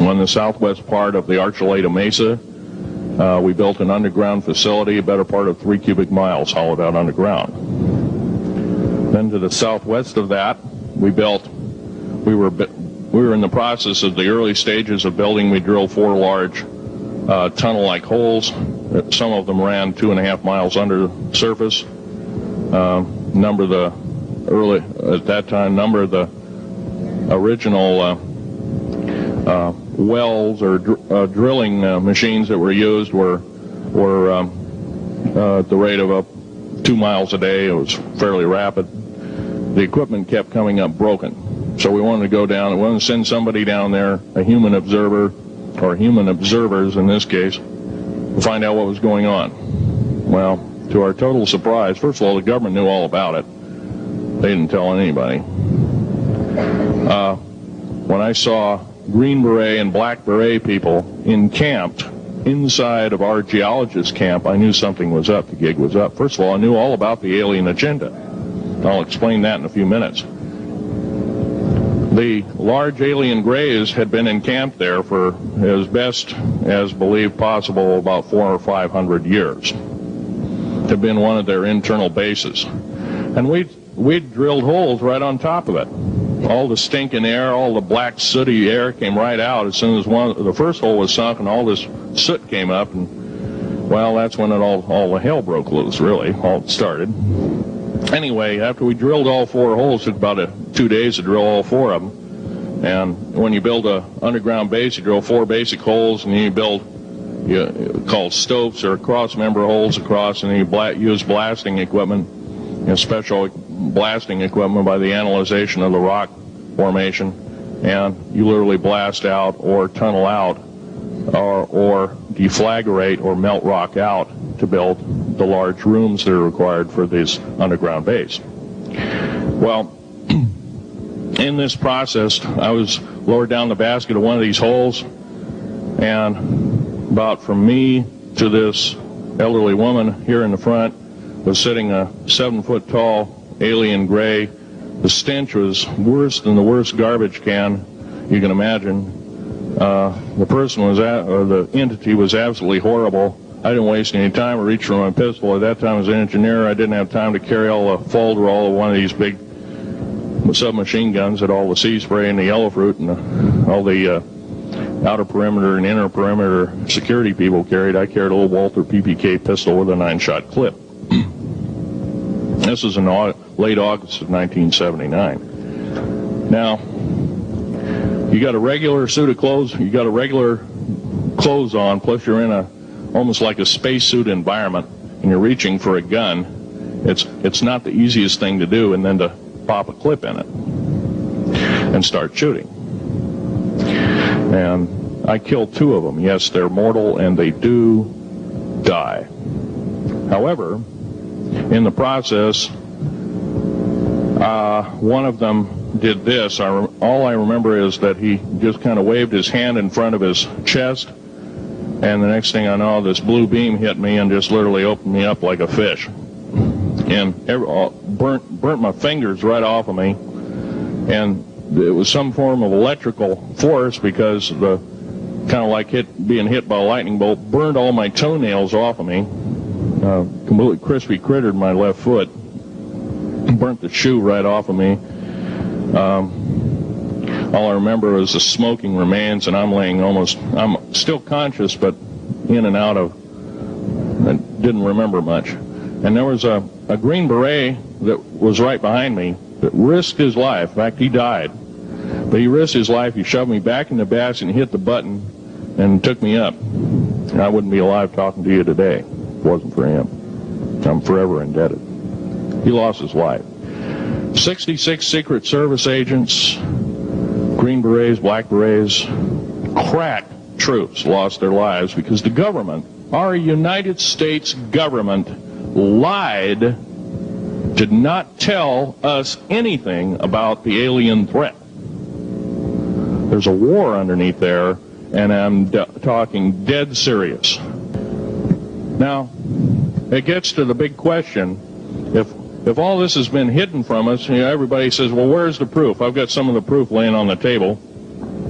On the southwest part of the Archuleta Mesa, we built an underground facility, a better part of 3 cubic miles hollowed out underground. Then to the southwest of that, we were in the process of the early stages of building. We drilled 4 large tunnel-like holes. Some of them ran 2.5 miles under the surface. Number of the original wells or drilling machines that were used were at the rate of 2 miles a day. It was fairly rapid. The equipment kept coming up broken. So we wanted to go down and we wanted to send somebody down there, a human observer, or human observers in this case, to find out what was going on. Well, to our total surprise, first of all, the government knew all about it. They didn't tell anybody. When I saw Green Beret and Black Beret people encamped inside of our geologist camp, I knew something was up. The gig was up. First of all, I knew all about the alien agenda. I'll explain that in a few minutes. The large alien grays had been encamped there for as best as believed possible about 400 or 500 years. Had been one of their internal bases. And we'd drilled holes right on top of it. All the stinking air, all the black sooty air came right out as soon as the first hole was sunk, and all this soot came up, and well, that's when all the hell broke loose, really, all started. Anyway, after we drilled all 4 holes, it took about 2 days to drill all 4 of them. And when you build a underground base, you drill 4 basic holes, and then you build called stopes or cross-member holes across, and then you use blasting equipment, special blasting equipment by the analyzation of the rock formation, and you literally blast out or tunnel out or deflagrate or melt rock out to build the large rooms that are required for this underground base. Well, in this process, I was lowered down the basket of one of these holes, and about from me to this elderly woman here in the front was sitting a 7-foot tall alien gray. The stench was worse than the worst garbage can you can imagine. The person was the entity was absolutely horrible. I didn't waste any time. I reached for my pistol. At that time, as an engineer, I didn't have time to carry all the folderol of one of these big submachine guns that all the sea spray and the yellow fruit and all the outer perimeter and inner perimeter security people carried. I carried a little Walther PPK pistol with a 9-shot clip. This was in late August of 1979. Now, you got a regular suit of clothes, you got a regular clothes on, plus you're in almost like a spacesuit environment, and you're reaching for a gun. It's not the easiest thing to do, and then to pop a clip in it and start shooting. And I killed 2 of them. Yes, they're mortal, and they do die. However, in the process, one of them did this. All I remember is that he just kind of waved his hand in front of his chest, and the next thing I know, this blue beam hit me and just literally opened me up like a fish, and burnt my fingers right off of me. And it was some form of electrical force, because the kind of like being hit by a lightning bolt burned all my toenails off of me. Completely crispy crittered my left foot, burnt the shoe right off of me. All I remember is the smoking remains, and I'm still conscious, but in and out of, I didn't remember much. And there was a Green Beret that was right behind me that risked his life. In fact, he died. But he risked his life. He shoved me back in the basket and hit the button and took me up. And I wouldn't be alive talking to you today if it wasn't for him. I'm forever indebted. He lost his life. 66 Secret Service agents, Green Berets, Black Berets, crack troops lost their lives because the government, our United States government, lied, did not tell us anything about the alien threat. There's a war underneath there, and I'm talking dead serious. Now, it gets to the big question. If all this has been hidden from us, everybody says, well, where's the proof? I've got some of the proof laying on the table.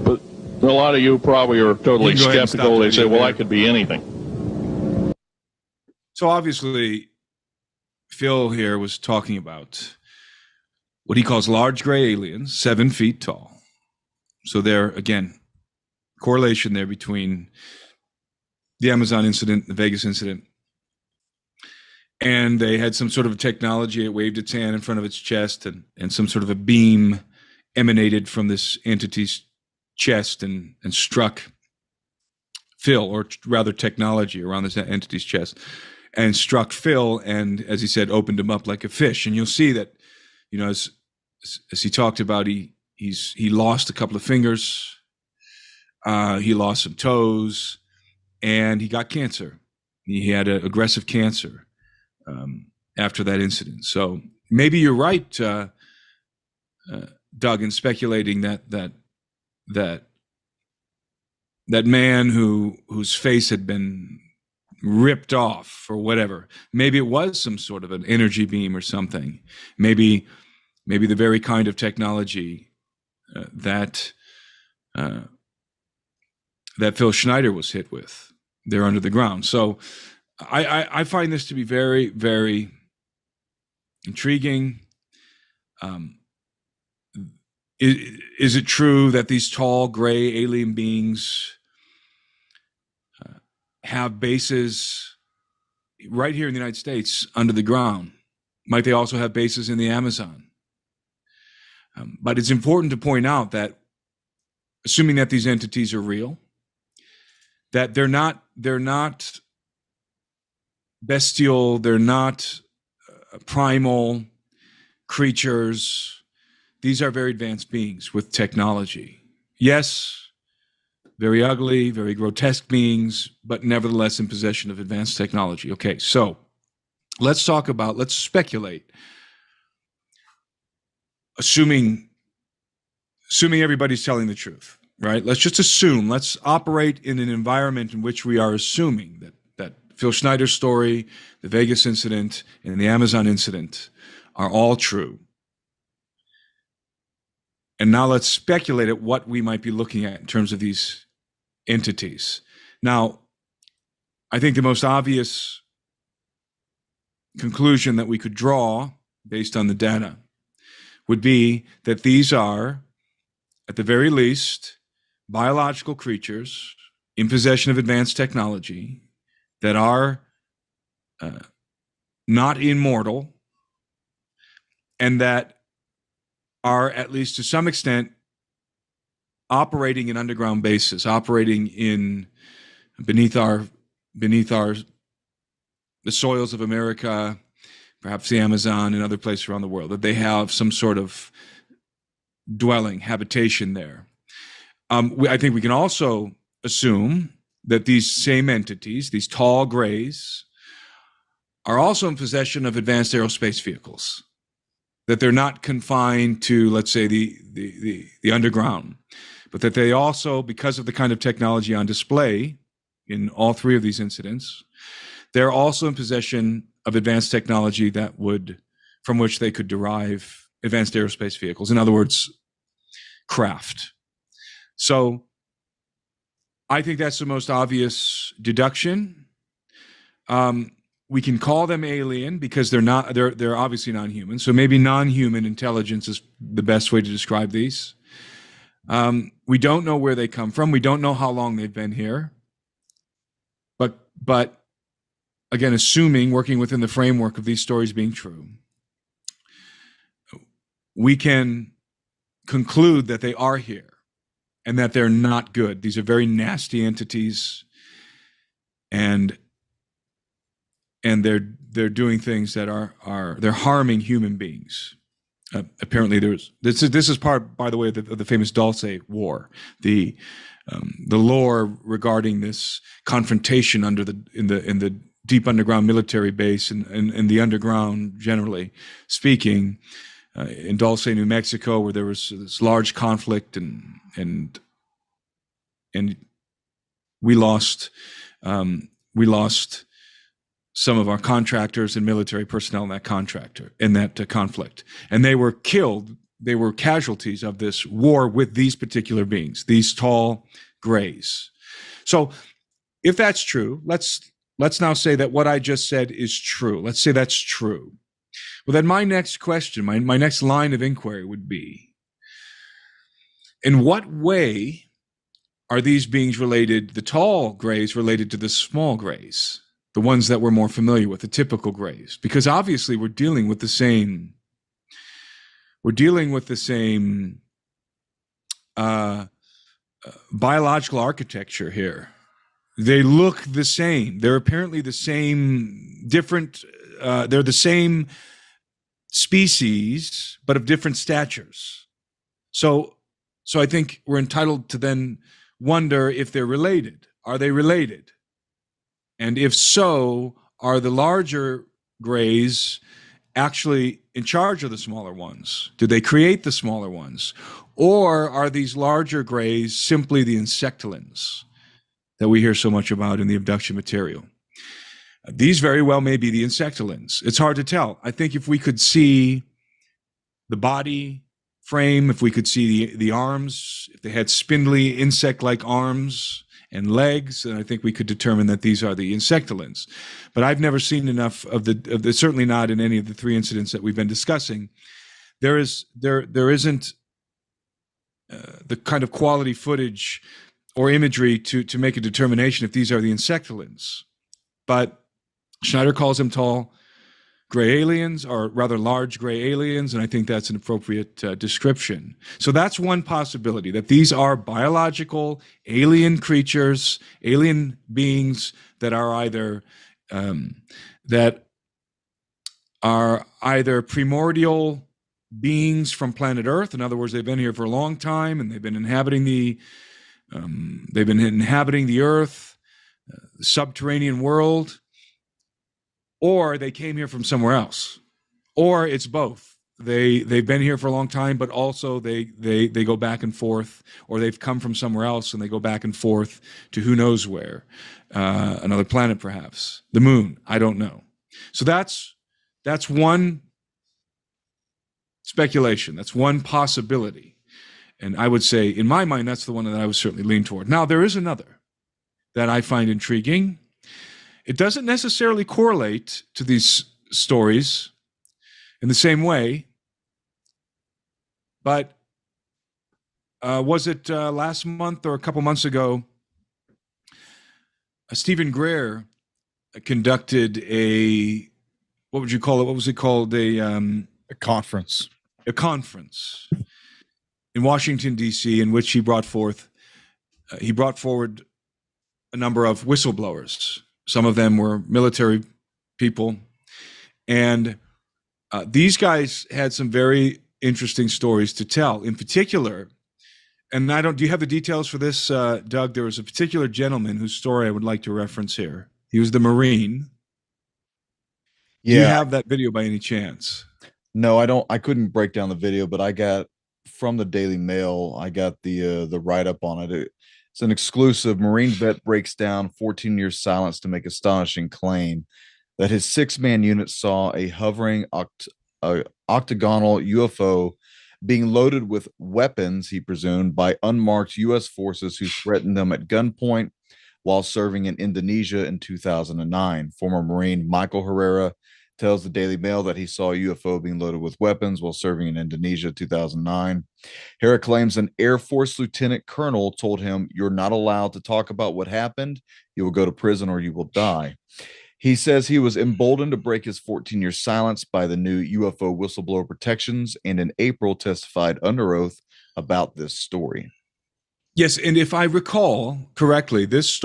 But a lot of you probably are totally skeptical. They say, well, I could be anything. So obviously, Phil here was talking about what he calls large gray aliens, 7 feet tall. So there, again, correlation there between the Amazon incident, the Vegas incident. And they had some sort of technology. It waved its hand in front of its chest, and some sort of a beam emanated from this entity's chest and struck Phil, or rather technology around this entity's chest, and struck Phil, and as he said, opened him up like a fish. And you'll see that, as he talked about, he lost a couple of fingers, he lost some toes, and he got cancer. He had an aggressive cancer after that incident. So maybe you're right, Doug, in speculating that man whose face had been ripped off or whatever. Maybe it was some sort of an energy beam or something. Maybe the very kind of technology that Phil Schneider was hit with there under the ground. So I find this to be very, very intriguing. Is it true that these tall, gray alien beings have bases right here in the United States under the ground? Might they also have bases in the Amazon? But it's important to point out that, assuming that these entities are real, that they're not bestial, they're not primal creatures. These are very advanced beings with technology. Yes, very ugly, very grotesque beings, but nevertheless in possession of advanced technology. Okay, so let's speculate. Assuming everybody's telling the truth, right? Let's just assume, let's operate in an environment in which we are assuming that Phil Schneider's story, the Vegas incident, and the Amazon incident are all true. And now let's speculate at what we might be looking at in terms of these entities. Now, I think the most obvious conclusion that we could draw based on the data would be that these are, at the very least, biological creatures in possession of advanced technology that are not immortal, and that are, at least to some extent, operating in underground bases, operating in beneath the soils of America, perhaps the Amazon and other places around the world, that they have some sort of dwelling, habitation there. I think we can also assume that these same entities, these tall grays, are also in possession of advanced aerospace vehicles, that they're not confined to, let's say, the underground, but that they also, because of the kind of technology on display in all three of these incidents, they're also in possession of advanced technology from which they could derive advanced aerospace vehicles. In other words, craft. So I think that's the most obvious deduction. We can call them alien because they're obviously non-human. So maybe non-human intelligence is the best way to describe these. We don't know where they come from. We don't know how long they've been here. But again, working within the framework of these stories being true, we can conclude that they are here and that they're not good. These are very nasty entities, and they're doing things that they're harming human beings. Apparently, this is part, by the way, of the famous Dulce War, the lore regarding this confrontation in the deep underground military base and the underground, generally speaking, in Dulce, New Mexico, where there was this large conflict and we lost some of our contractors and military personnel in that conflict, and they were killed. They were casualties of this war with these particular beings, these tall grays. So, if that's true, let's now say that what I just said is true. Let's say that's true. Well, then my next question, my next line of inquiry would be, in what way are these beings related, the tall grays related to the small grays, the ones that we're more familiar with, the typical grays? Because obviously we're dealing with the same biological architecture here. They look the same. They're apparently the same, different, they're the same species, but of different statures. So I think we're entitled to then wonder if they're related. Are they related? And if so, are the larger grays actually in charge of the smaller ones? Did they create the smaller ones? Or are these larger grays simply the insectolins that we hear so much about in the abduction material? These very well may be the insectilins. It's hard to tell. I think if we could see the body frame, if we could see the arms, if they had spindly insect-like arms and legs, then I think we could determine that these are the insectilins. But I've never seen enough of the certainly not in any of the 3 incidents that we've been discussing. There isn't the kind of quality footage or imagery to make a determination if these are the insectilins. But Schneider calls them tall gray aliens, or rather large gray aliens, and I think that's an appropriate description. So that's one possibility, that these are biological alien creatures, alien beings that are either primordial beings from planet Earth. In other words, they've been here for a long time and they've been inhabiting the Earth, the subterranean world. Or they came here from somewhere else, or it's both. They've been here for a long time, but also they go back and forth, or they've come from somewhere else and they go back and forth to who knows where, another planet perhaps, the moon. I don't know. So that's one speculation. That's one possibility, and I would say, in my mind, that's the one that I would certainly lean toward. Now there is another that I find intriguing. It doesn't necessarily correlate to these stories in the same way, but was it last month or a couple months ago, Stephen Greer conducted what would you call it? What was it called? A conference. A conference in Washington, D.C., in which he brought forward a number of whistleblowers. Some of them were military people. And these guys had some very interesting stories to tell. In particular, and do you have the details for this, Doug? There was a particular gentleman whose story I would like to reference here. He was the Marine. Yeah. Do you have that video by any chance? No, I don't. I couldn't break down the video, but I got from the Daily Mail, I got the write-up on it. It's an exclusive. Marine vet breaks down 14 years silence to make astonishing claim that his 6-man unit saw a hovering octagonal UFO being loaded with weapons, he presumed, by unmarked U.S. forces who threatened them at gunpoint while serving in Indonesia in 2009. Former Marine Michael Herrera tells the Daily Mail that he saw a UFO being loaded with weapons while serving in Indonesia in 2009. Herrera claims an Air Force lieutenant colonel told him, "You're not allowed to talk about what happened. You will go to prison or you will die." He says he was emboldened to break his 14-year silence by the new UFO whistleblower protections, and in April testified under oath about this story. Yes, and if I recall correctly, this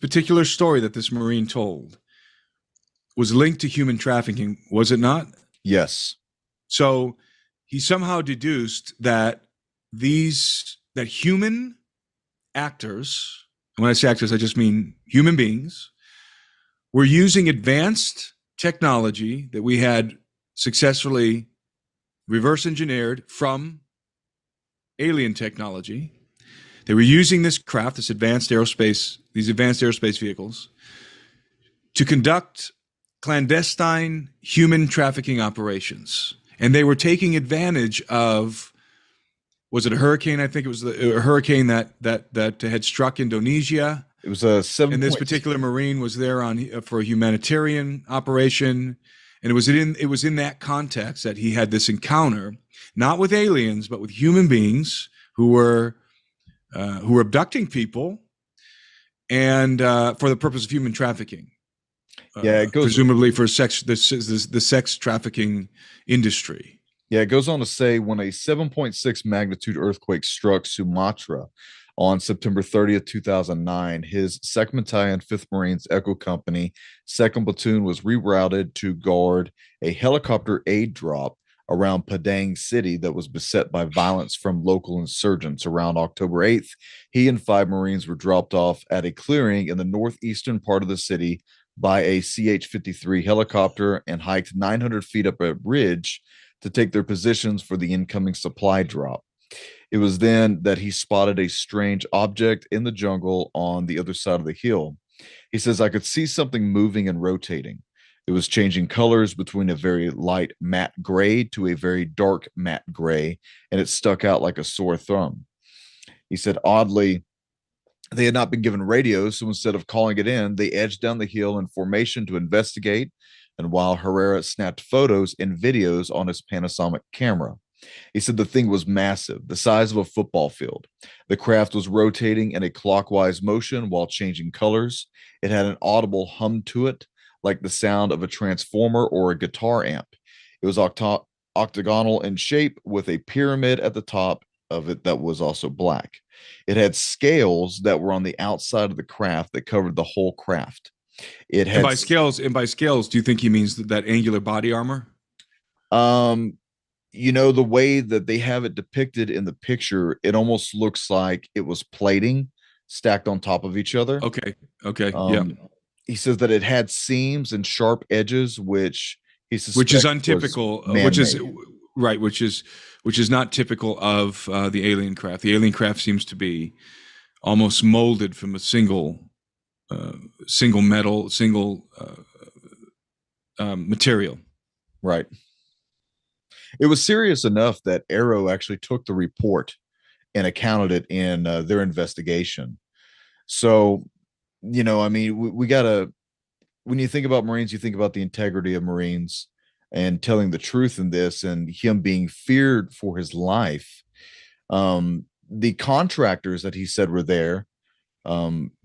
particular story that this Marine told was linked to human trafficking, was it not? Yes. So he somehow deduced that human actors, and when I say actors, I just mean human beings, were using advanced technology that we had successfully reverse engineered from alien technology. They were using this craft, these advanced aerospace vehicles, to conduct clandestine human trafficking operations. And they were taking advantage of, was it a hurricane? I think it was a hurricane that had struck Indonesia. It was a 7. And this particular Marine was there for a humanitarian operation. And it was in that context that he had this encounter, not with aliens, but with human beings who were abducting people and for the purpose of human trafficking. Yeah, it goes presumably for the sex trafficking industry. Yeah, it goes on to say when a 7.6 magnitude earthquake struck Sumatra on September 30th, 2009, his 2nd Battalion, 5th Marines Echo Company, 2nd Platoon was rerouted to guard a helicopter aid drop around Padang City that was beset by violence from local insurgents. Around October 8th, he and 5 Marines were dropped off at a clearing in the northeastern part of the city by a CH-53 helicopter and hiked 900 feet up a ridge to take their positions for the incoming supply drop. It was then that he spotted a strange object in the jungle on the other side of the hill. He says, I could see something moving and rotating. It was changing colors between a very light matte gray to a very dark matte gray, and it stuck out like a sore thumb. He said, oddly, they had not been given radios, so instead of calling it in, they edged down the hill in formation to investigate. And while Herrera snapped photos and videos on his Panasonic camera, he said the thing was massive, the size of a football field. The craft was rotating in a clockwise motion while changing colors. It had an audible hum to it, like the sound of a transformer or a guitar amp. It was octagonal in shape with a pyramid at the top of it that was also black. It had scales that were on the outside of the craft that covered the whole craft. It had And by scales, do you think he means that angular body armor? The way that they have it depicted in the picture, it almost looks like it was plating stacked on top of each other. Okay. Yeah. He says that it had seams and sharp edges, which which is untypical, which is not typical of the alien craft. The alien craft seems to be almost molded from a single material. Right. It was serious enough that Arrow actually took the report and accounted it in their investigation. So, we got to, when you think about Marines, you think about the integrity of Marines and telling the truth in this and him being feared for his life. The contractors that he said were there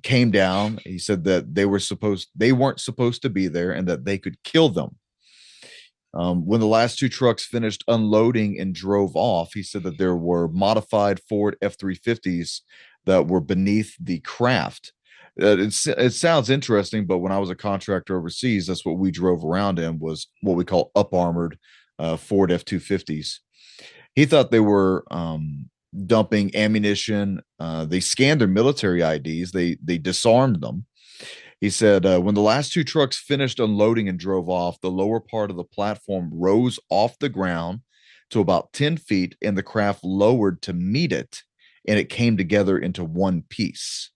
came down. He said that they weren't supposed to be there and that they could kill them. When the last two trucks finished unloading and drove off, he said that there were modified Ford F-350s that were beneath the craft. It sounds interesting, but when I was a contractor overseas, that's what we drove around in, was what we call up-armored Ford F-250s. He thought they were dumping ammunition. They scanned their military IDs. They disarmed them. He said, when the last two trucks finished unloading and drove off, the lower part of the platform rose off the ground to about 10 feet, and the craft lowered to meet it, and it came together into one piece.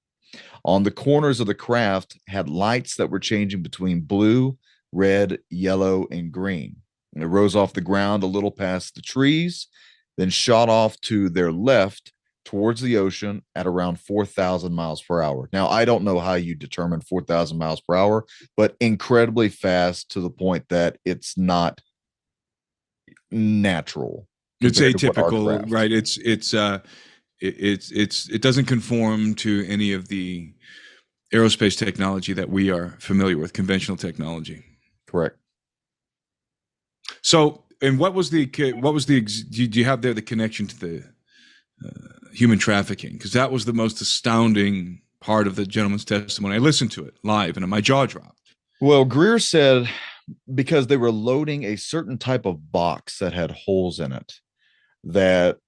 On the corners of the craft had lights that were changing between blue, red, yellow, and green. And it rose off the ground a little past the trees, then shot off to their left towards the ocean at around 4,000 miles per hour. Now, I don't know how you determine 4,000 miles per hour, but incredibly fast to the point that it's not natural. It's atypical, right? It doesn't conform to any of the aerospace technology that we are familiar with, conventional technology. Correct. So, and do you have there the connection to the human trafficking? Because that was the most astounding part of the gentleman's testimony. I listened to it live and my jaw dropped. Well, Greer said because they were loading a certain type of box that had holes in it, that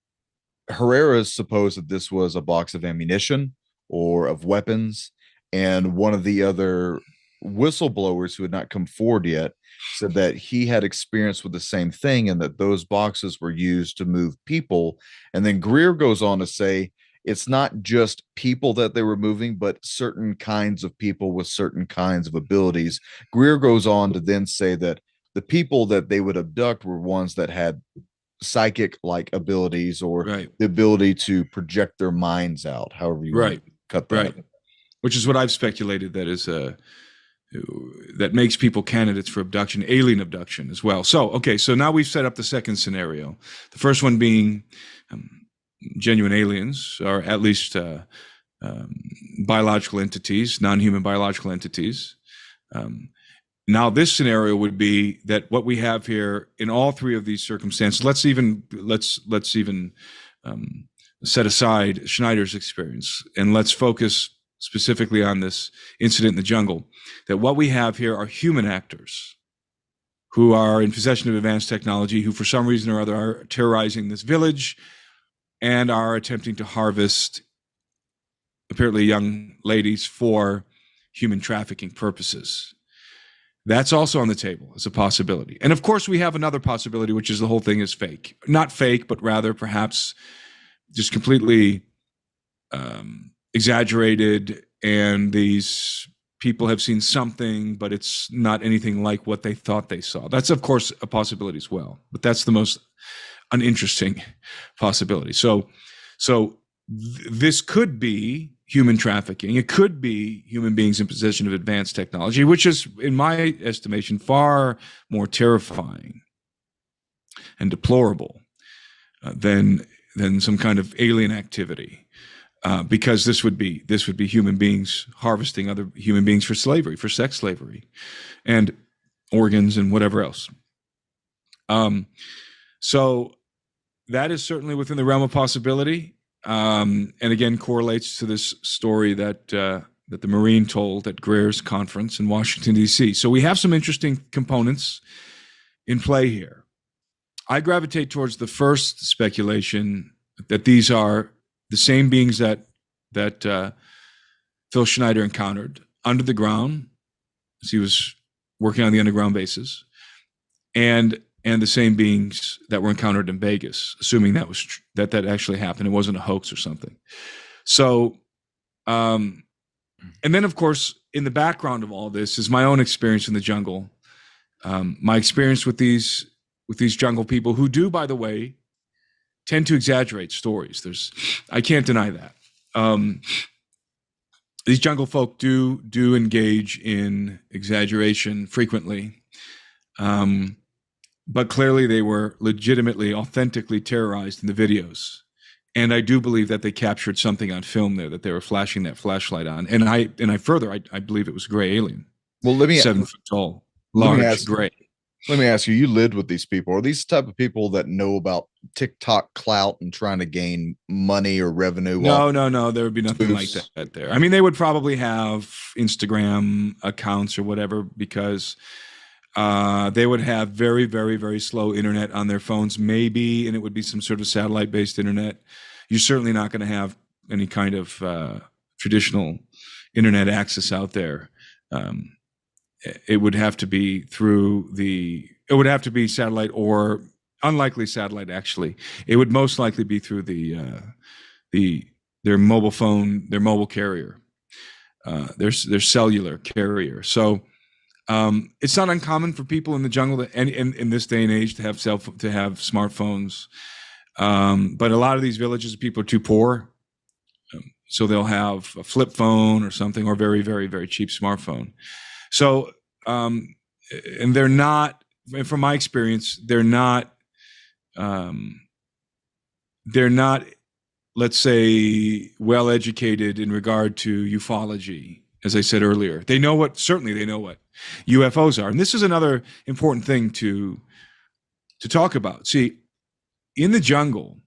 Herrera supposed that this was a box of ammunition or of weapons. And one of the other whistleblowers who had not come forward yet said that he had experience with the same thing and that those boxes were used to move people. And then Greer goes on to say it's not just people that they were moving, but certain kinds of people with certain kinds of abilities. Greer goes on to then say that the people that they would abduct were ones that had psychic-like abilities or the ability to project their minds out, however you want to cut that. Right. Which is what I've speculated that makes people candidates for abduction, alien abduction as well. So now we've set up the second scenario. The first one being genuine aliens, or at least biological entities, non-human biological entities. Now this scenario would be that what we have here in all three of these circumstances, let's even set aside Schneider's experience and let's focus specifically on this incident in the jungle, that what we have here are human actors who are in possession of advanced technology, who for some reason or other are terrorizing this village and are attempting to harvest apparently young ladies for human trafficking purposes. That's also on the table as a possibility. And of course, we have another possibility, which is the whole thing is fake. Not fake, but rather perhaps just completely exaggerated, and these people have seen something, but it's not anything like what they thought they saw. That's, of course, a possibility as well, but that's the most uninteresting possibility. So this could be human trafficking. It could be human beings in possession of advanced technology, which is, in my estimation, far more terrifying and deplorable than some kind of alien activity, because this would be human beings harvesting other human beings for slavery, for sex slavery, and organs and whatever else. So that is certainly within the realm of possibility, and again correlates to this story that the Marine told at Greer's conference in Washington, D.C. So we have some interesting components in play here. I gravitate towards the first speculation that these are the same beings that Phil Schneider encountered under the ground as he was working on the underground bases, and the same beings that were encountered in Vegas, assuming that was that actually happened. It wasn't a hoax or something. So, and then of course, in the background of all this is my own experience in the jungle, my experience with these jungle people who do, by the way, tend to exaggerate stories. I can't deny that. These jungle folk do engage in exaggeration frequently. But clearly they were legitimately, authentically terrorized in the videos. And I do believe that they captured something on film there, that they were flashing that flashlight on. And I believe it was a gray alien. Well, 7 foot tall, large, gray. Let me ask you, you lived with these people. Are these the type of people that know about TikTok clout and trying to gain money or revenue? No. There would be nothing like that there. I mean, they would probably have Instagram accounts or whatever, because they would have very, very, very slow internet on their phones, maybe, and it would be some sort of satellite-based internet. You're certainly not going to have any kind of traditional internet access out there. It would have to be satellite, or unlikely satellite, actually. It would most likely be through their mobile phone, their mobile carrier, their cellular carrier. So it's not uncommon for people in the jungle in this day and age to have smartphones. But a lot of these villages, people are too poor. So they'll have a flip phone or something, or very, very, very cheap smartphone. So, and they're not, from my experience, they're not, let's say, well educated in regard to ufology. As I said earlier, they know what UFOs are. And this is another important thing to talk about. See, in the jungle,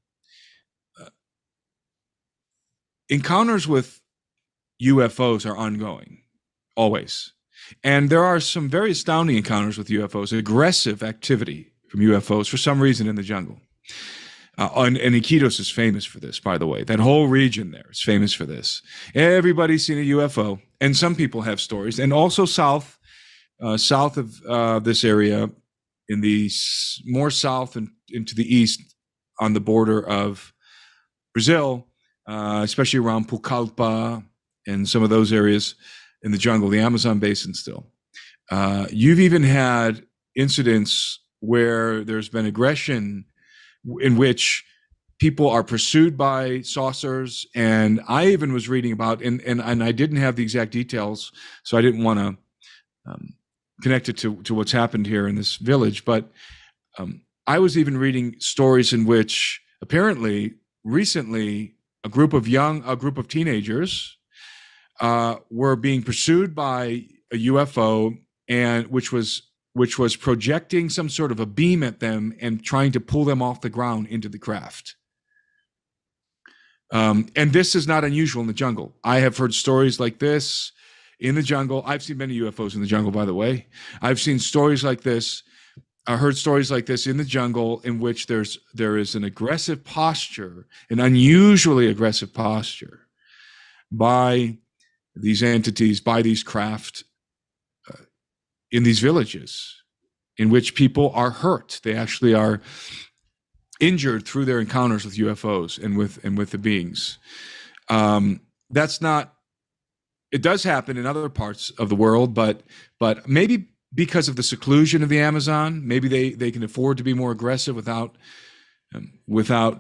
encounters with UFOs are ongoing, always. And there are some very astounding encounters with UFOs, aggressive activity from UFOs for some reason in the jungle. And Iquitos is famous for this, by the way. That whole region there is famous for this. Everybody's seen a UFO, and some people have stories. And also south of this area, in the more south and into the east, on the border of Brazil, especially around Pucallpa and some of those areas in the jungle, the Amazon basin still. You've even had incidents where there's been aggression in which people are pursued by saucers. And I even was reading about, and I didn't have the exact details, so I didn't want to connect it to what's happened here in this village. But I was even reading stories in which apparently recently a group of teenagers were being pursued by a UFO, and which was projecting some sort of a beam at them and trying to pull them off the ground into the craft. And this is not unusual in the jungle. I have heard stories like this in the jungle. I've seen many UFOs in the jungle, by the way. I've seen stories like this. I heard stories like this in the jungle, in which there is an aggressive posture, an unusually aggressive posture by these entities, by these craft in these villages, in which people are hurt. They actually are injured through their encounters with UFOs and with the beings. That's not it does happen in other parts of the world, but maybe because of the seclusion of the Amazon, maybe they can afford to be more aggressive without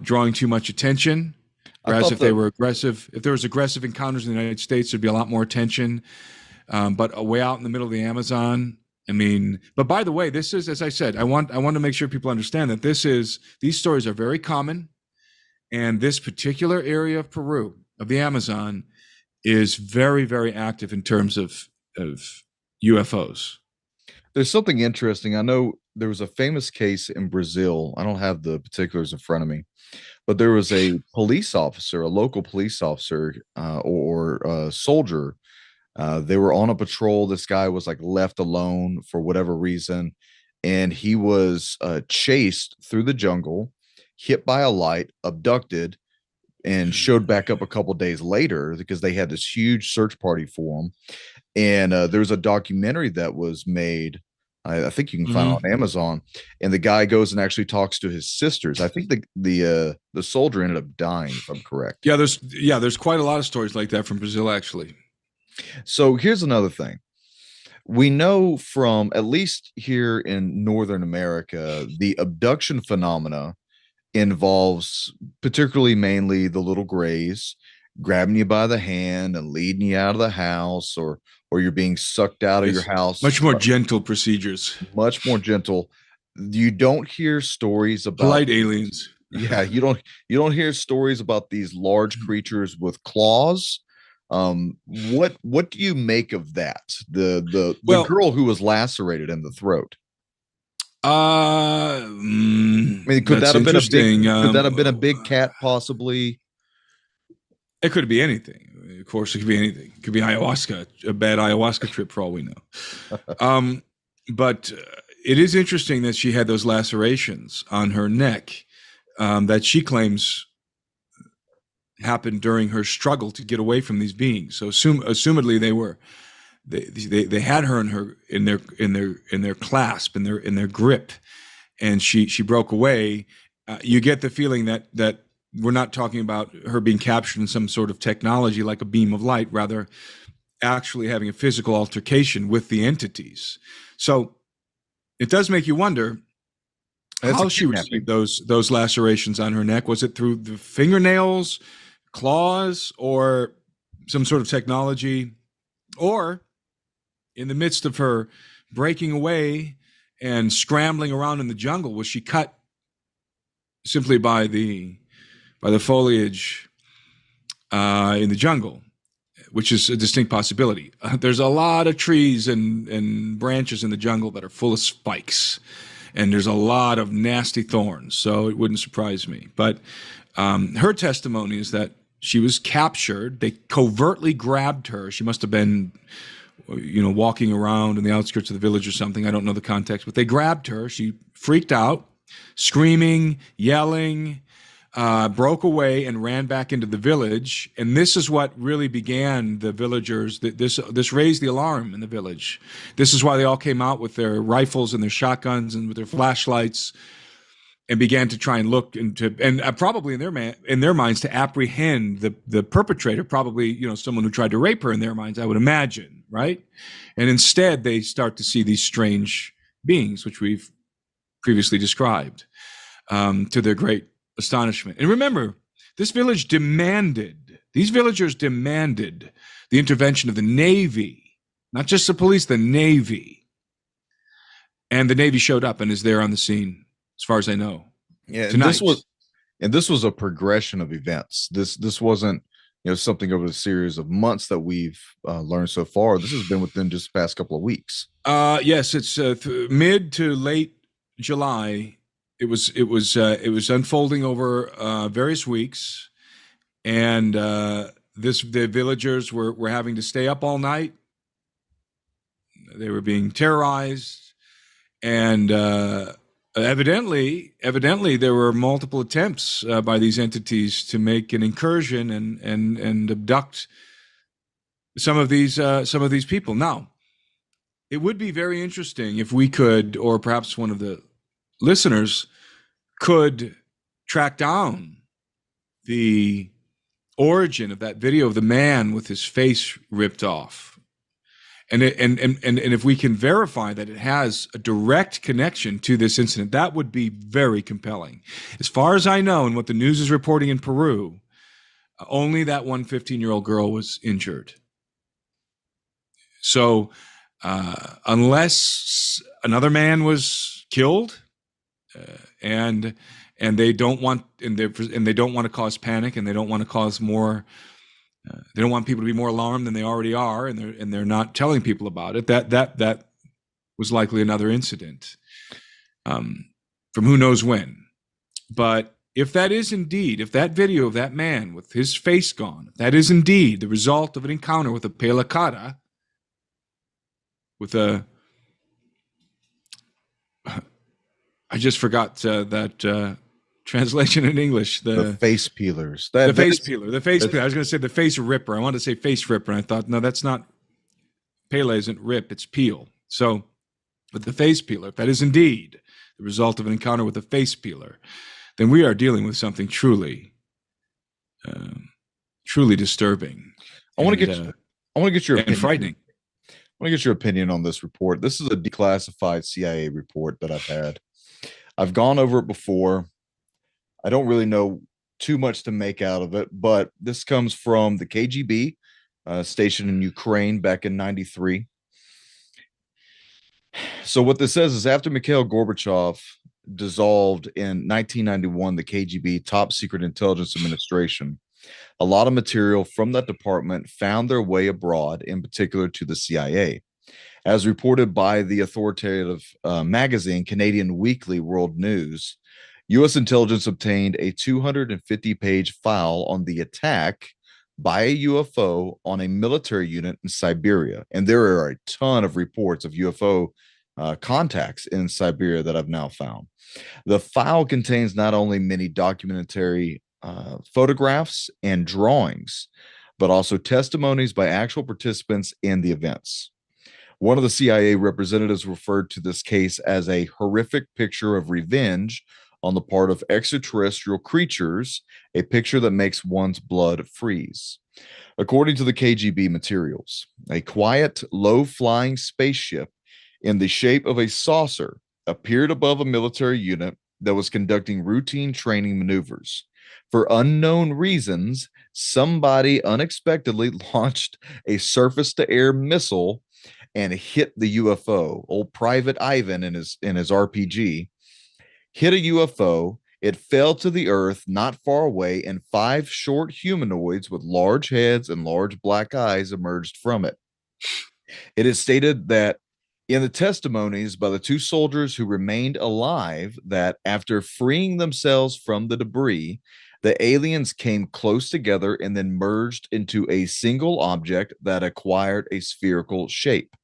drawing too much attention. Whereas if there was aggressive encounters in the United States, there'd be a lot more attention. But way out in the middle of the Amazon, I mean, but by the way, this is, as I said, I want to make sure people understand that these stories are very common, and this particular area of Peru, of the Amazon, is very, very active in terms of UFOs. There's something interesting. I know there was a famous case in Brazil. I don't have the particulars in front of me, but there was a police officer, a local police officer, or a soldier. They were on a patrol. This guy was like left alone for whatever reason, and he was chased through the jungle, hit by a light, abducted, and showed back up a couple days later because they had this huge search party for him. And there's a documentary that was made. I think you can find it on Amazon. And the guy goes and actually talks to his sisters. I think the soldier ended up dying, if I'm correct. Yeah, there's quite a lot of stories like that from Brazil, actually. So here's another thing. We know from, at least here in Northern America, the abduction phenomena involves particularly mainly the little grays grabbing you by the hand and leading you out of the house, or you're being sucked out of your house. Much more gentle procedures. Much more gentle. You don't hear stories about polite aliens. Yeah, you don't hear stories about these large creatures with claws. What do you make of that? The girl who was lacerated in the throat. I mean, could that have been a big? Could that have been a big cat, possibly? It could be anything. Of course, it could be anything. It could be ayahuasca, a bad ayahuasca trip, for all we know. But it is interesting that she had those lacerations on her neck that she claims happened during her struggle to get away from these beings. So, assumedly, they had her in their clasp, in their grip, and she broke away. You get the feeling that we're not talking about her being captured in some sort of technology like a beam of light, rather actually having a physical altercation with the entities. So it does make you wonder how she received those lacerations on her neck. Was it through the fingernails, claws, or some sort of technology, or in the midst of her breaking away and scrambling around in the jungle, was she cut simply by the foliage in the jungle, which is a distinct possibility. There's a lot of trees and branches in the jungle that are full of spikes, and there's a lot of nasty thorns, so it wouldn't surprise me. But her testimony is that she was captured. They covertly grabbed her. She must have been, walking around in the outskirts of the village or something. I don't know the context, but they grabbed her. She freaked out, screaming, yelling, broke away and ran back into the village. And this is what really began the villagers. This raised the alarm in the village. This is why they all came out with their rifles and their shotguns and with their flashlights and began to try and look into, and probably in their minds to apprehend the perpetrator, probably, someone who tried to rape her in their minds, I would imagine, right? And instead they start to see these strange beings, which we've previously described, to their great astonishment. And remember, these villagers demanded the intervention of the Navy, not just the police, the Navy. And the Navy showed up and is there on the scene, as far as I know. Yeah, and this was a progression of events. This wasn't something over the series of months that we've learned so far. This has been within just the past couple of weeks. Yes, it's mid to late July. It was unfolding over various weeks, and the villagers were having to stay up all night. They were being terrorized, and evidently there were multiple attempts by these entities to make an incursion and abduct some of these people. Now, it would be very interesting if we could, or perhaps one of the listeners could track down the origin of that video of the man with his face ripped off, and if we can verify that it has a direct connection to this incident, that would be very compelling. As far as I know, and what the news is reporting in Peru, only that one 15-year-old girl was injured. So unless another man was killed, and they don't want to cause panic, and they don't want to cause more. They don't want people to be more alarmed than they already are, and they're not telling people about it. That was likely another incident from who knows when. But if that video of that man with his face gone, if that is indeed the result of an encounter with a pelacata, with a, I just forgot that translation in English. The face peelers. The face peeler. I was going to say the face ripper. I wanted to say face ripper, and I thought, no, that's not. Pele isn't rip, it's peel. So, but the face peeler, if that is indeed the result of an encounter with a face peeler, then we are dealing with something truly disturbing. I want to get your opinion. And frightening. I want to get your opinion on this report. This is a declassified CIA report that I've had. I've gone over it before. I don't really know too much to make out of it, but this comes from the KGB, stationed in Ukraine back in '93. So what this says is, after Mikhail Gorbachev dissolved in 1991, the KGB, Top Secret Intelligence Administration, a lot of material from that department found their way abroad, in particular to the CIA. As reported by the authoritative magazine Canadian Weekly World News, U.S. intelligence obtained a 250-page file on the attack by a UFO on a military unit in Siberia. And there are a ton of reports of UFO contacts in Siberia that I've now found. The file contains not only many documentary photographs and drawings, but also testimonies by actual participants in the events. One of the CIA representatives referred to this case as a horrific picture of revenge on the part of extraterrestrial creatures, a picture that makes one's blood freeze. According to the KGB materials, a quiet, low-flying spaceship in the shape of a saucer appeared above a military unit that was conducting routine training maneuvers. For unknown reasons, somebody unexpectedly launched a surface-to-air missile and hit the UFO. Old Private Ivan in his RPG hit a UFO. It fell to the earth not far away, and 5 short humanoids with large heads and large black eyes emerged from it. It is stated that in the testimonies by the 2 soldiers who remained alive, that after freeing themselves from the debris, the aliens came close together and then merged into a single object that acquired a spherical shape.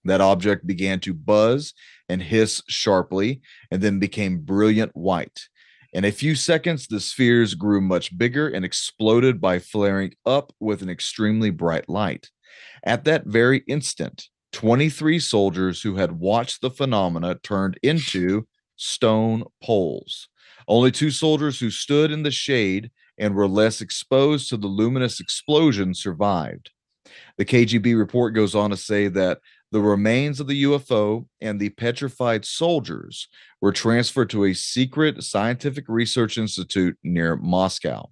That object began to buzz and hiss sharply, and then became brilliant white. In a few seconds, the spheres grew much bigger and exploded by flaring up with an extremely bright light. At that very instant, 23 soldiers who had watched the phenomena turned into stone poles. Only 2 soldiers who stood in the shade and were less exposed to the luminous explosion survived. The KGB report goes on to say that the remains of the UFO and the petrified soldiers were transferred to a secret scientific research institute near Moscow.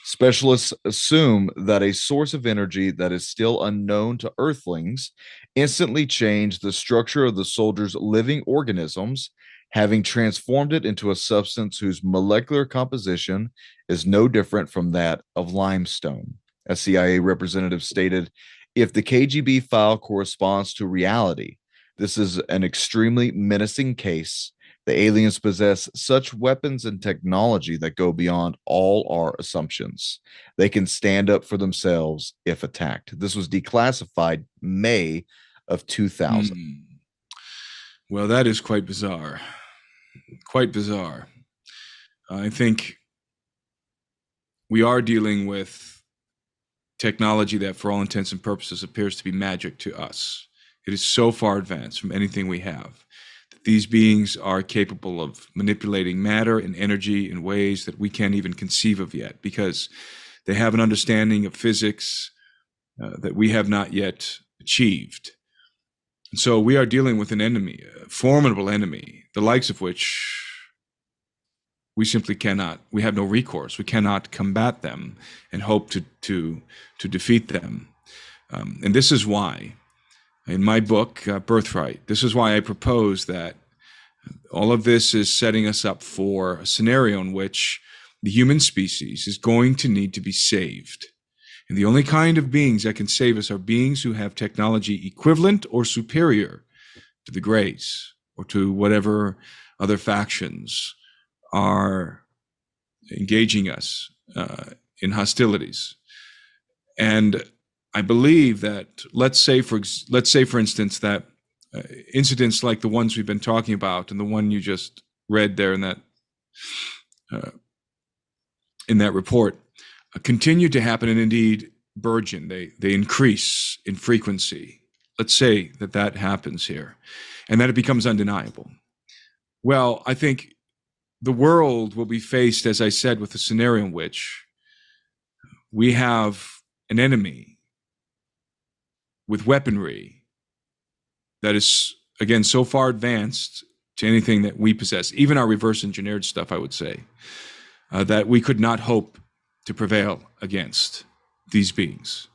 Specialists assume that a source of energy that is still unknown to Earthlings instantly changed the structure of the soldiers' living organisms, having transformed it into a substance whose molecular composition is no different from that of limestone. A CIA representative stated, "If the KGB file corresponds to reality, this is an extremely menacing case. The aliens possess such weapons and technology that go beyond all our assumptions. They can stand up for themselves if attacked." This was declassified May of 2000. Well, that is quite bizarre. Quite bizarre. I think we are dealing with technology that, for all intents and purposes, appears to be magic to us. It is so far advanced from anything we have that these beings are capable of manipulating matter and energy in ways that we can't even conceive of yet, because They have an understanding of physics that we have not yet achieved. And so we are dealing with an enemy, a formidable enemy, the likes of which we simply cannot, we have no recourse. We cannot combat them and hope to defeat them. And this is why, in my book, Birthright, this is why I propose that all of this is setting us up for a scenario in which the human species is going to need to be saved. And the only kind of beings that can save us are beings who have technology equivalent or superior to the Greys or to whatever other factions are engaging us in hostilities. And I believe that, let's say for instance that incidents like the ones we've been talking about and the one you just read there in that report continue to happen and indeed burgeon. They increase in frequency. Let's say that happens here and that it becomes undeniable. Well, I think the world will be faced, as I said, with a scenario in which we have an enemy with weaponry that is, again, so far advanced to anything that we possess, even our reverse engineered stuff, I would say, that we could not hope to prevail against these beings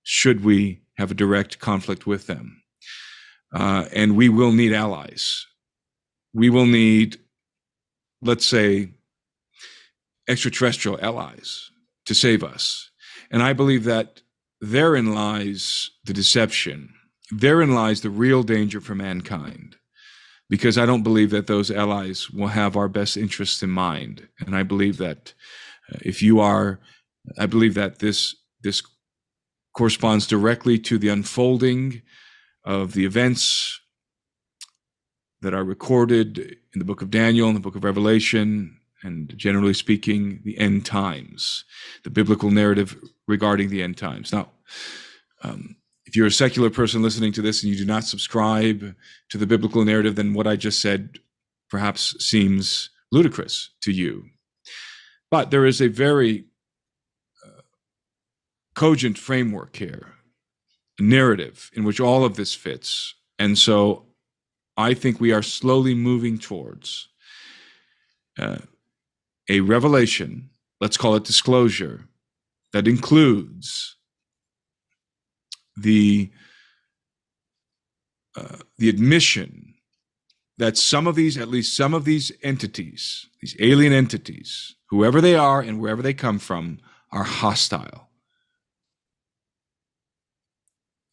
should we have a direct conflict with them. And we will need allies. We will need, let's say, extraterrestrial allies to save us. And I believe that therein lies the deception. Therein lies the real danger for mankind, because I don't believe that those allies will have our best interests in mind. And I believe that I believe that this corresponds directly to the unfolding of the events that are recorded in the book of Daniel, in the book of Revelation, and generally speaking, the end times, the biblical narrative regarding the end times. Now, if you're a secular person listening to this and you do not subscribe to the biblical narrative, then what I just said perhaps seems ludicrous to you. But there is a very cogent framework here, a narrative in which all of this fits. And so I think we are slowly moving towards a revelation, let's call it disclosure, that includes the admission that at least some of these entities, these alien entities, whoever they are and wherever they come from, are hostile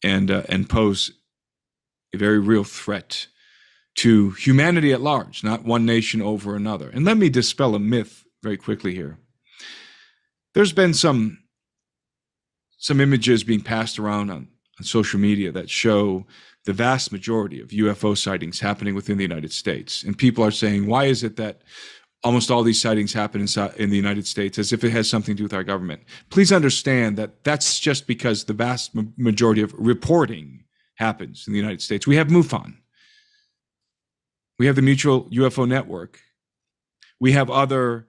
and pose a very real threat to humanity at large, not one nation over another. And let me dispel a myth very quickly here. There's been some images being passed around on social media that show the vast majority of UFO sightings happening within the United States. And people are saying, why is it that almost all these sightings happen in the United States, as if it has something to do with our government? Please understand that that's just because the vast majority of reporting happens in the United States. We have MUFON. We have the Mutual UFO Network. We have other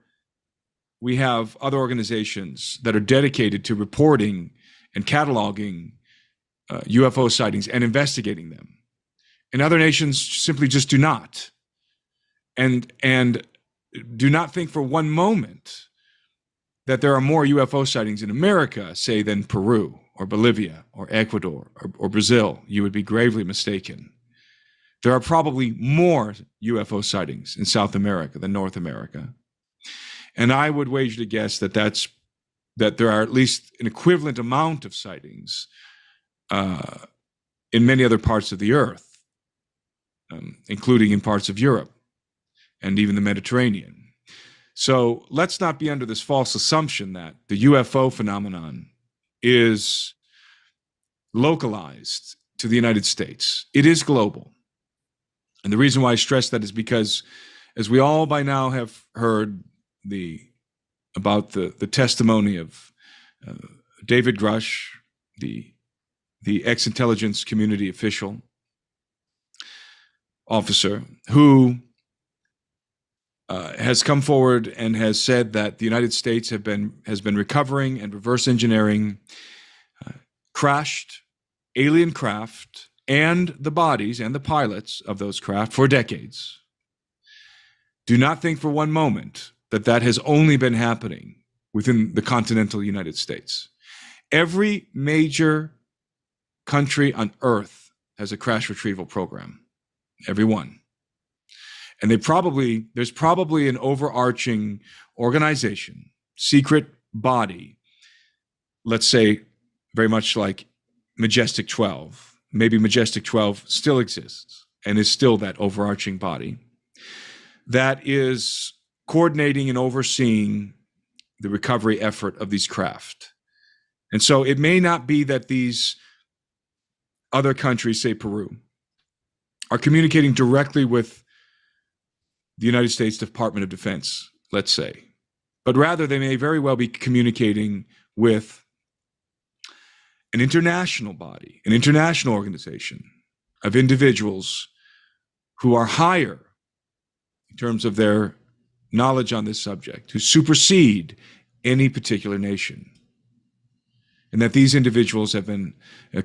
organizations that are dedicated to reporting and cataloging UFO sightings and investigating them. And other nations simply just do not. And do not think for one moment that there are more UFO sightings in America, say, than Peru or Bolivia or Ecuador or Brazil. You would be gravely mistaken. There are probably more UFO sightings in South America than North America. And I would wager to guess that there are at least an equivalent amount of sightings in many other parts of the earth, including in parts of Europe and even the Mediterranean. So let's not be under this false assumption that the UFO phenomenon is localized to the United States. It is global. And the reason why I stress that is because, as we all by now have heard about the testimony of David Grush, the ex-intelligence community officer, who has come forward and has said that the United States has been recovering and reverse engineering crashed alien craft and the bodies and the pilots of those craft for decades. Do not think for one moment that that has only been happening within the continental United States. Every major country on Earth has a crash retrieval program. Every one. And there's probably an overarching organization, secret body, let's say very much like Majestic 12. Maybe Majestic 12 still exists and is still that overarching body that is coordinating and overseeing the recovery effort of these craft. And so it may not be that these other countries, say Peru, are communicating directly with the United States Department of Defense, let's say, but rather they may very well be communicating with an international body, an international organization of individuals who are higher in terms of their knowledge on this subject, who supersede any particular nation. And that these individuals have been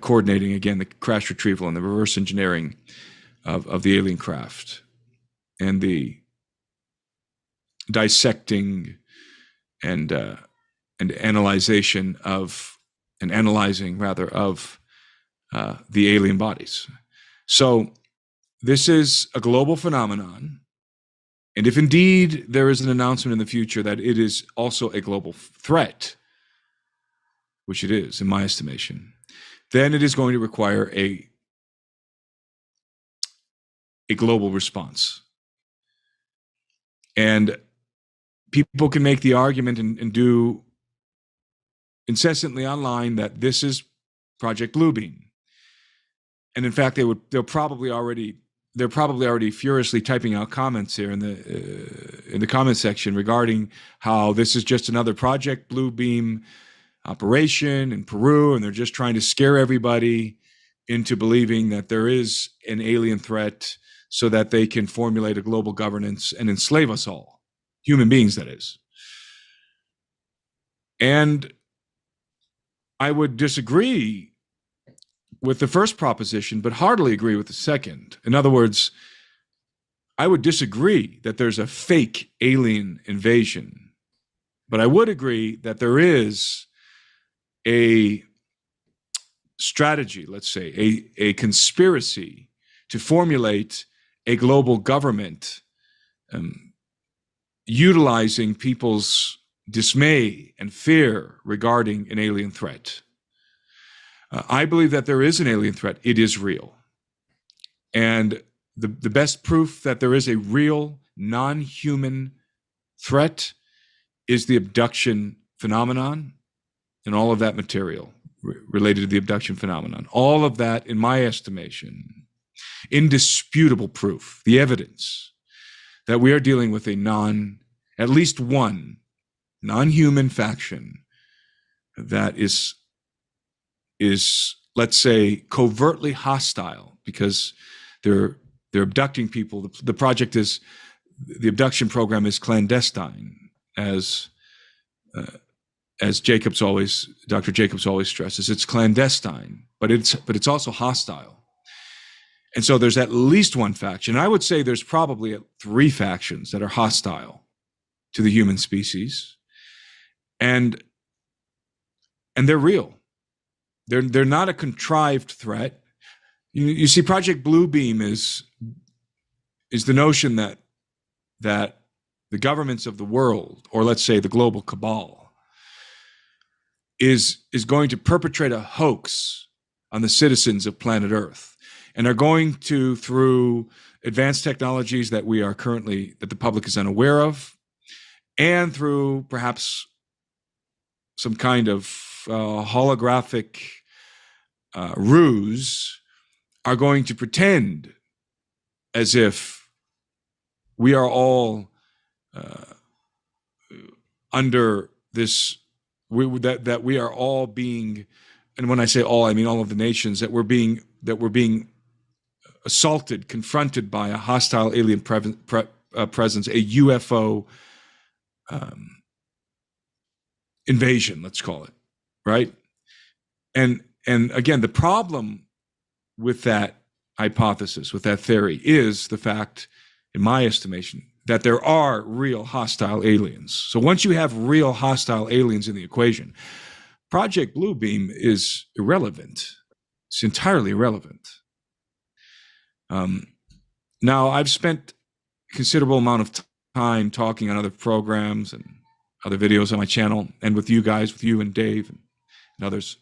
coordinating, again, the crash retrieval and the reverse engineering of the alien craft and the dissecting and analyzing of the alien bodies. So this is a global phenomenon. And if indeed there is an announcement in the future that it is also a global threat, which it is in my estimation, then it is going to require a global response. And people can make the argument and do incessantly online that this is Project Bluebeam. And in fact, they're probably already furiously typing out comments here in the comment section regarding how this is just another Project Bluebeam operation in Peru, and they're just trying to scare everybody into believing that there is an alien threat so that they can formulate a global governance and enslave us all, human beings, that is. And I would disagree with the first proposition, but heartily agree with the second. In other words, I would disagree that there's a fake alien invasion, but I would agree that there is a strategy, let's say, a conspiracy to formulate a global government utilizing people's dismay and fear regarding an alien threat. I believe that there is an alien threat. It is real. And the best proof that there is a real non-human threat is the abduction phenomenon and all of that material related to the abduction phenomenon. All of that, in my estimation, indisputable proof, the evidence that we are dealing with at least one non-human faction that is, let's say, covertly hostile because they're abducting people. The abduction program is clandestine, as Dr. Jacobs always stresses. It's clandestine, but it's also hostile. And so there's at least one faction. I would say there's probably 3 factions that are hostile to the human species. And they're real. They're not a contrived threat. You see, Project Bluebeam is the notion that the governments of the world, or let's say the global cabal, is going to perpetrate a hoax on the citizens of planet Earth, and are going to, through advanced technologies that the public is unaware of, and through perhaps some kind of holographic ruse, are going to pretend as if we are all under this, that we are all being, and when I say all, I mean all of the nations, that we're being assaulted, confronted by a hostile alien presence, a UFO invasion, let's call it, right? And again, the problem with that hypothesis, with that theory, is the fact, in my estimation, that there are real hostile aliens. So once you have real hostile aliens in the equation, Project Bluebeam is irrelevant. It's entirely irrelevant. Now, I've spent a considerable amount of time talking on other programs and other videos on my channel, and with you guys, with you and Dave and others,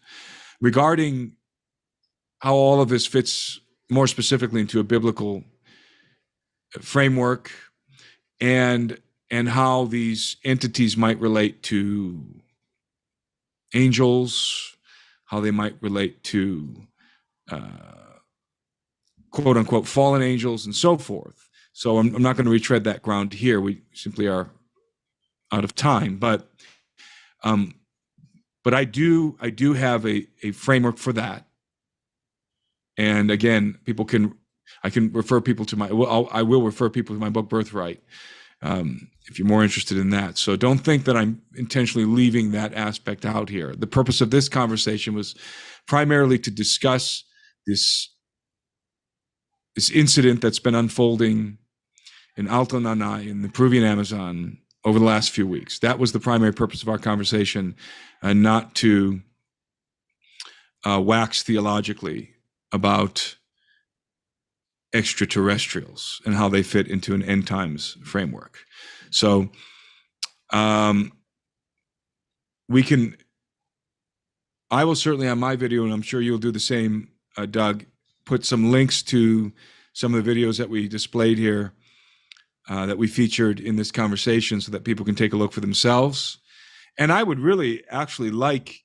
regarding how all of this fits more specifically into a biblical framework, and how these entities might relate to angels, how they might relate to quote unquote fallen angels, and so forth. So I'm not going to retread that ground here. We simply are out of time. But I do have a framework for that. And again, I can refer people to I will refer people to my book Birthright, if you're more interested in that. So don't think that I'm intentionally leaving that aspect out here. The purpose of this conversation was primarily to discuss this incident that's been unfolding in Alto Nanay in the Peruvian Amazon over the last few weeks. That was the primary purpose of our conversation, and not to wax theologically about extraterrestrials and how they fit into an end times framework. So I will certainly on my video, and I'm sure you'll do the same, Doug, put some links to some of the videos that we displayed here, that we featured in this conversation, so that people can take a look for themselves. And I would really actually like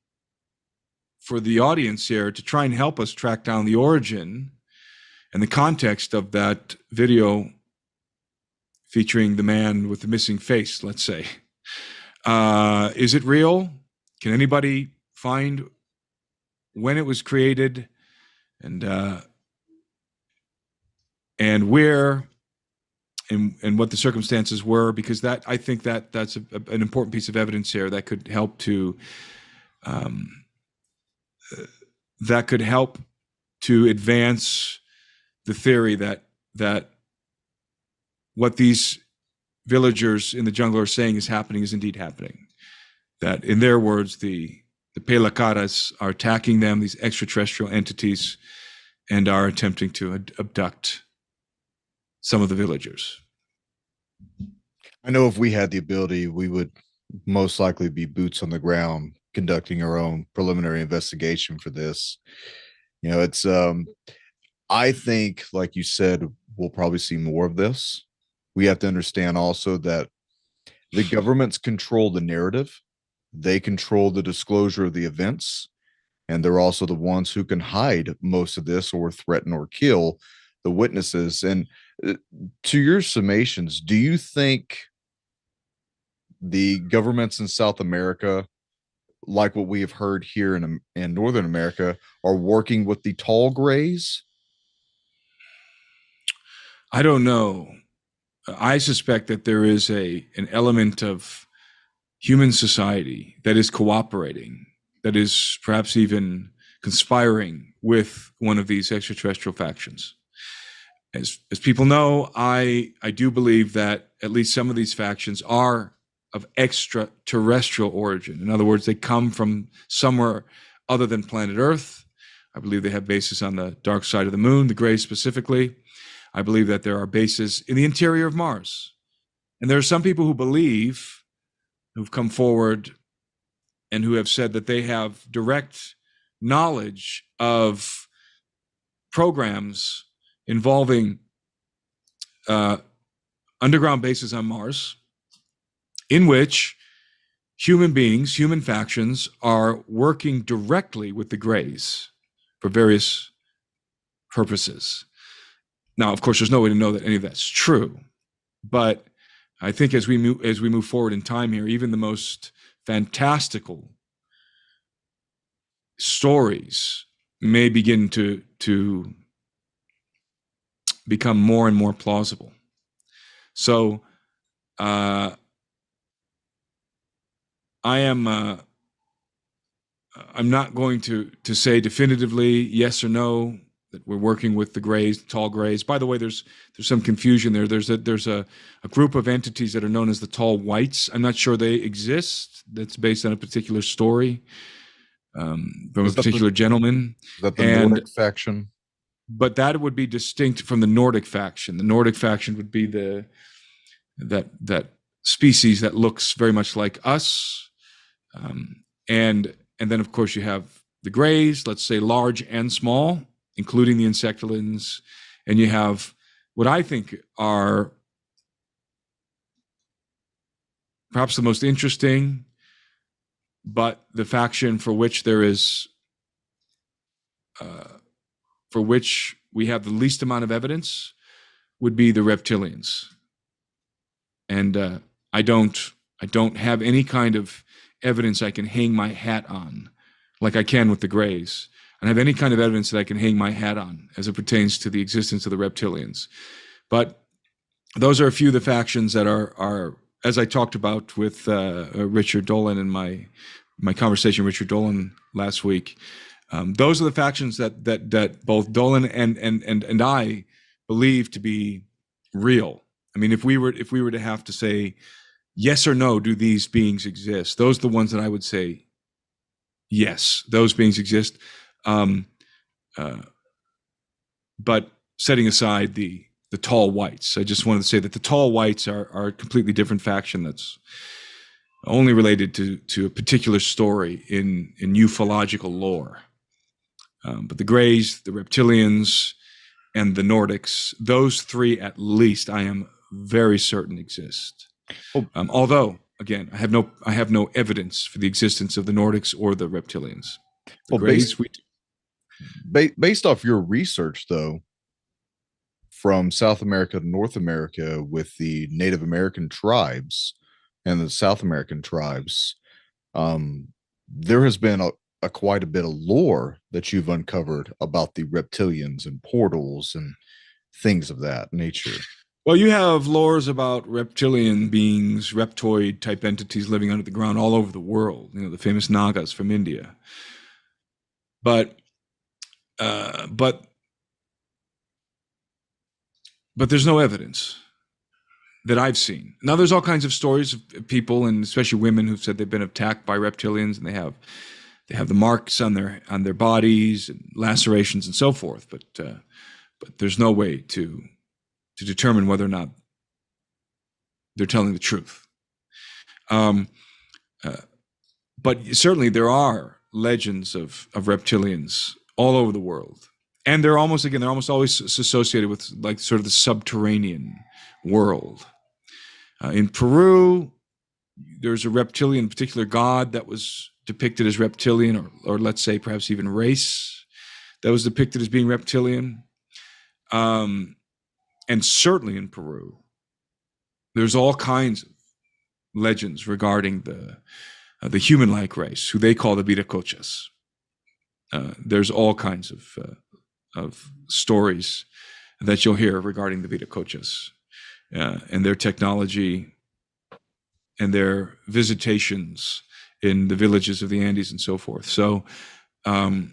for the audience here to try and help us track down the origin and the context of that video featuring the man with the missing face, let's say. Is it real? Can anybody find when it was created, and where, and what the circumstances were? Because that, I think that's an important piece of evidence here that could help to advance the theory that what these villagers in the jungle are saying is happening is indeed happening. That, in their words, the Pelacaras are attacking them, these extraterrestrial entities, and are attempting to abduct some of the villagers. I know if we had the ability, we would most likely be boots on the ground conducting our own preliminary investigation for this. You know, it's I think, like you said, we'll probably see more of this. We have to understand also that the governments control the narrative. They control the disclosure of the events, and they're also the ones who can hide most of this or threaten or kill the witnesses. And to your summations, do you think the governments in South America, like what we have heard here in Northern America, are working with the tall grays? I don't know. I suspect that there is an element of human society that is cooperating, that is perhaps even conspiring with one of these extraterrestrial factions. As people know, I do believe that at least some of these factions are of extraterrestrial origin. In other words, they come from somewhere other than planet Earth. I believe they have bases on the dark side of the moon, the Greys specifically. I believe that there are bases in the interior of Mars. And there are some people who believe, who've come forward and who have said that they have direct knowledge of programs involving underground bases on Mars, in which human beings, human factions, are working directly with the Greys for various purposes. Now, of course, there's no way to know that any of that's true, but I think as we move forward in time here, even the most fantastical stories may begin to become more and more plausible. So I'm not going to say definitively yes or no that we're working with the Greys, tall Greys. By the way, there's some confusion there. There's a group of entities that are known as the Tall Whites. I'm not sure they exist. That's based on a particular story from a particular gentleman. Is that the Nordic faction? But that would be distinct from the Nordic faction. The Nordic faction would be that species that looks very much like us, and then of course you have the Greys, let's say large and small, including the insectulins, and you have what I think are perhaps the most interesting, but the faction for which there is, for which we have the least amount of evidence, would be the reptilians. And I don't have any kind of evidence I can hang my hat on, like I can with the Greys. I don't have any kind of evidence that I can hang my hat on as it pertains to the existence of the reptilians. But those are a few of the factions that are as I talked about with Richard Dolan in my conversation with Richard Dolan last week. Those are the factions that both Dolan and I believe to be real. I mean, if we were to have to say yes or no, do these beings exist? Those are the ones that I would say yes, those beings exist. But setting aside the tall whites, I just wanted to say that the tall whites are a completely different faction that's only related to a particular story in ufological lore. But the Greys, the reptilians, and the Nordics, those three at least, I am very certain exist. Although, again, I have no evidence for the existence of the Nordics or the reptilians. The Greys, based off your research, though, from South America to North America with the Native American tribes and the South American tribes, there has been quite a bit of lore that you've uncovered about the reptilians and portals and things of that nature. Well, you have lores about reptilian beings, reptoid type entities living under the ground all over the world. You know, the famous Nagas from India. But there's no evidence that I've seen. Now, there's all kinds of stories of people, and especially women, who've said they've been attacked by reptilians, and they have the marks on their bodies and lacerations and so forth. But there's no way to determine whether or not they're telling the truth. But certainly there are legends of reptilians all over the world. And they're almost always associated with like sort of the subterranean world. In Peru, there's a reptilian, particular god that was depicted as reptilian, or let's say perhaps even race that was depicted as being reptilian. And certainly in Peru, there's all kinds of legends regarding the human-like race, who they call the Viracochas. There's all kinds of stories that you'll hear regarding the Viracochas and their technology and their visitations in the villages of the Andes and so forth. So, but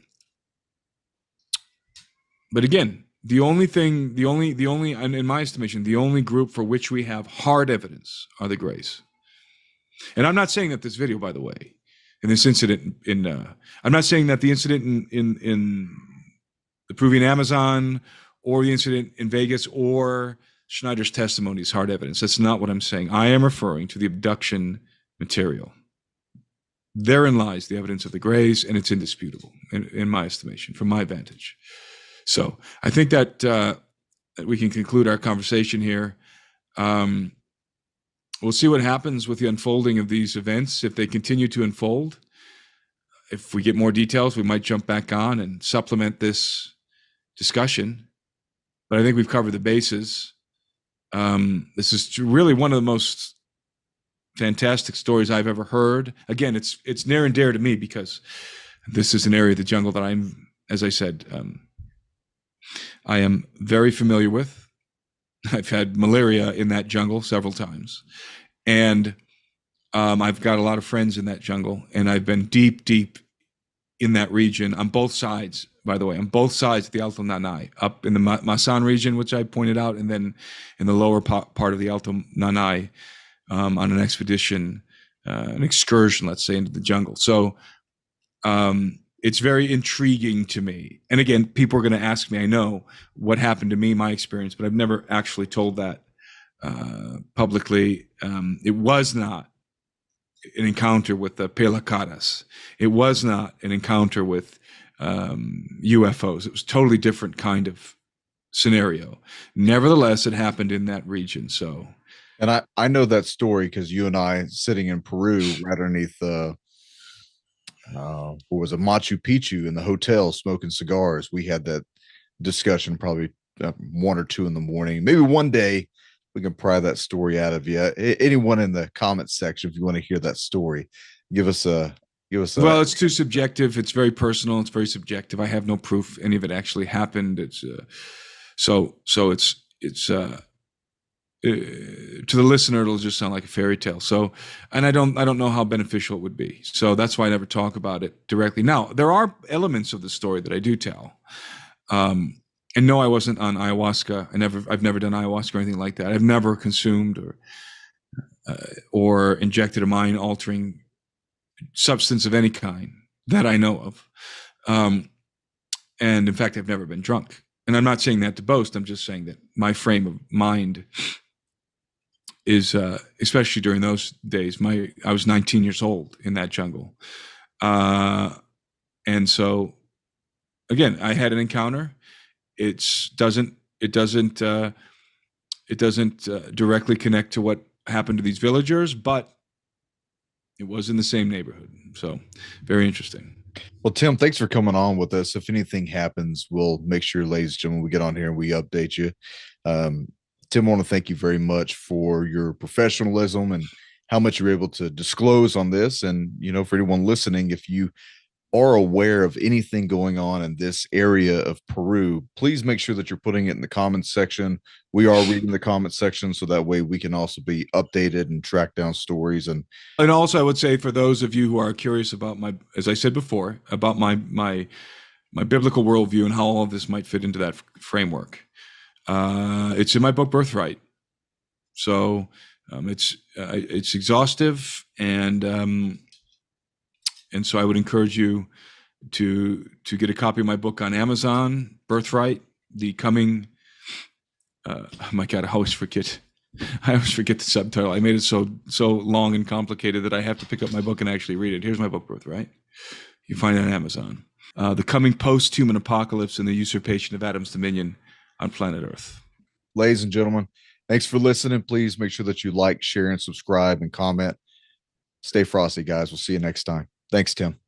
again, the only, in my estimation, the only group for which we have hard evidence are the Greys. And I'm not saying that this video, by the way, in this incident I'm not saying that the incident in the Peruvian Amazon or the incident in Vegas or Schneider's testimony is hard evidence. That's not what I'm saying. I am referring to the abduction material. Therein lies the evidence of the Greys, and it's indisputable in my estimation, from my vantage. So I think that we can conclude our conversation here. We'll see what happens with the unfolding of these events. If they continue to unfold, if we get more details, we might jump back on and supplement this discussion. But I think we've covered the bases. This is really one of the most fantastic stories I've ever heard. Again, it's near and dear to me because this is an area of the jungle that I'm, as I said, I am very familiar with. I've had malaria in that jungle several times. And I've got a lot of friends in that jungle, and I've been deep, deep in that region on both sides, by the way, on both sides of the Alto Nanay, up in the Masan region, which I pointed out, and then in the lower part of the Alto Nanay on an expedition, an excursion, let's say, into the jungle. So it's very intriguing to me. And again, people are going to ask me, I know, what happened to me, my experience, but I've never actually told that publicly. It was not an encounter with the pelacaras. It was not an encounter with UFOs. It was a totally different kind of scenario. Nevertheless, it happened in that region. So, and I know that story because you and I sitting in Peru right underneath what was it, Machu Picchu in the hotel smoking cigars. We had that discussion probably 1 or 2 in the morning. Maybe one day we can pry that story out of you. Anyone in the comments section, if you want to hear that story, give us a. Well, it's too subjective. It's very personal. It's very subjective. I have no proof any of it actually happened. It's so it's to the listener, it'll just sound like a fairy tale. So, and I don't know how beneficial it would be. So that's why I never talk about it directly. Now, there are elements of the story that I do tell. And no, I wasn't on ayahuasca. I've never done ayahuasca or anything like that. I've never consumed or injected a mind-altering substance of any kind that I know of. And in fact, I've never been drunk. And I'm not saying that to boast. I'm just saying that my frame of mind is, especially during those days, I was 19 years old in that jungle. And so, again, I had an encounter. It doesn't directly connect to what happened to these villagers, but it was in the same neighborhood. So very interesting. Well, Tim, thanks for coming on with us. If anything happens, we'll make sure, ladies and gentlemen, we get on here and we update you. Tim, I want to thank you very much for your professionalism and how much you're able to disclose on this. And, for anyone listening, if you are aware of anything going on in this area of Peru, please make sure that you're putting it in the comments section. We are reading the comment section, so that way we can also be updated and track down stories. And also, I would say, for those of you who are curious about as I said before, about my biblical worldview and how all of this might fit into that framework, it's in my book Birthright. So it's exhaustive, and so I would encourage you to get a copy of my book on Amazon, Birthright, the coming. Oh my God, I always forget the subtitle. I made it so long and complicated that I have to pick up my book and actually read it. Here's my book, Birthright. You find it on Amazon. The coming post-human apocalypse and the usurpation of Adam's dominion on planet Earth. Ladies and gentlemen, thanks for listening. Please make sure that you like, share, and subscribe and comment. Stay frosty, guys. We'll see you next time. Thanks, Tim.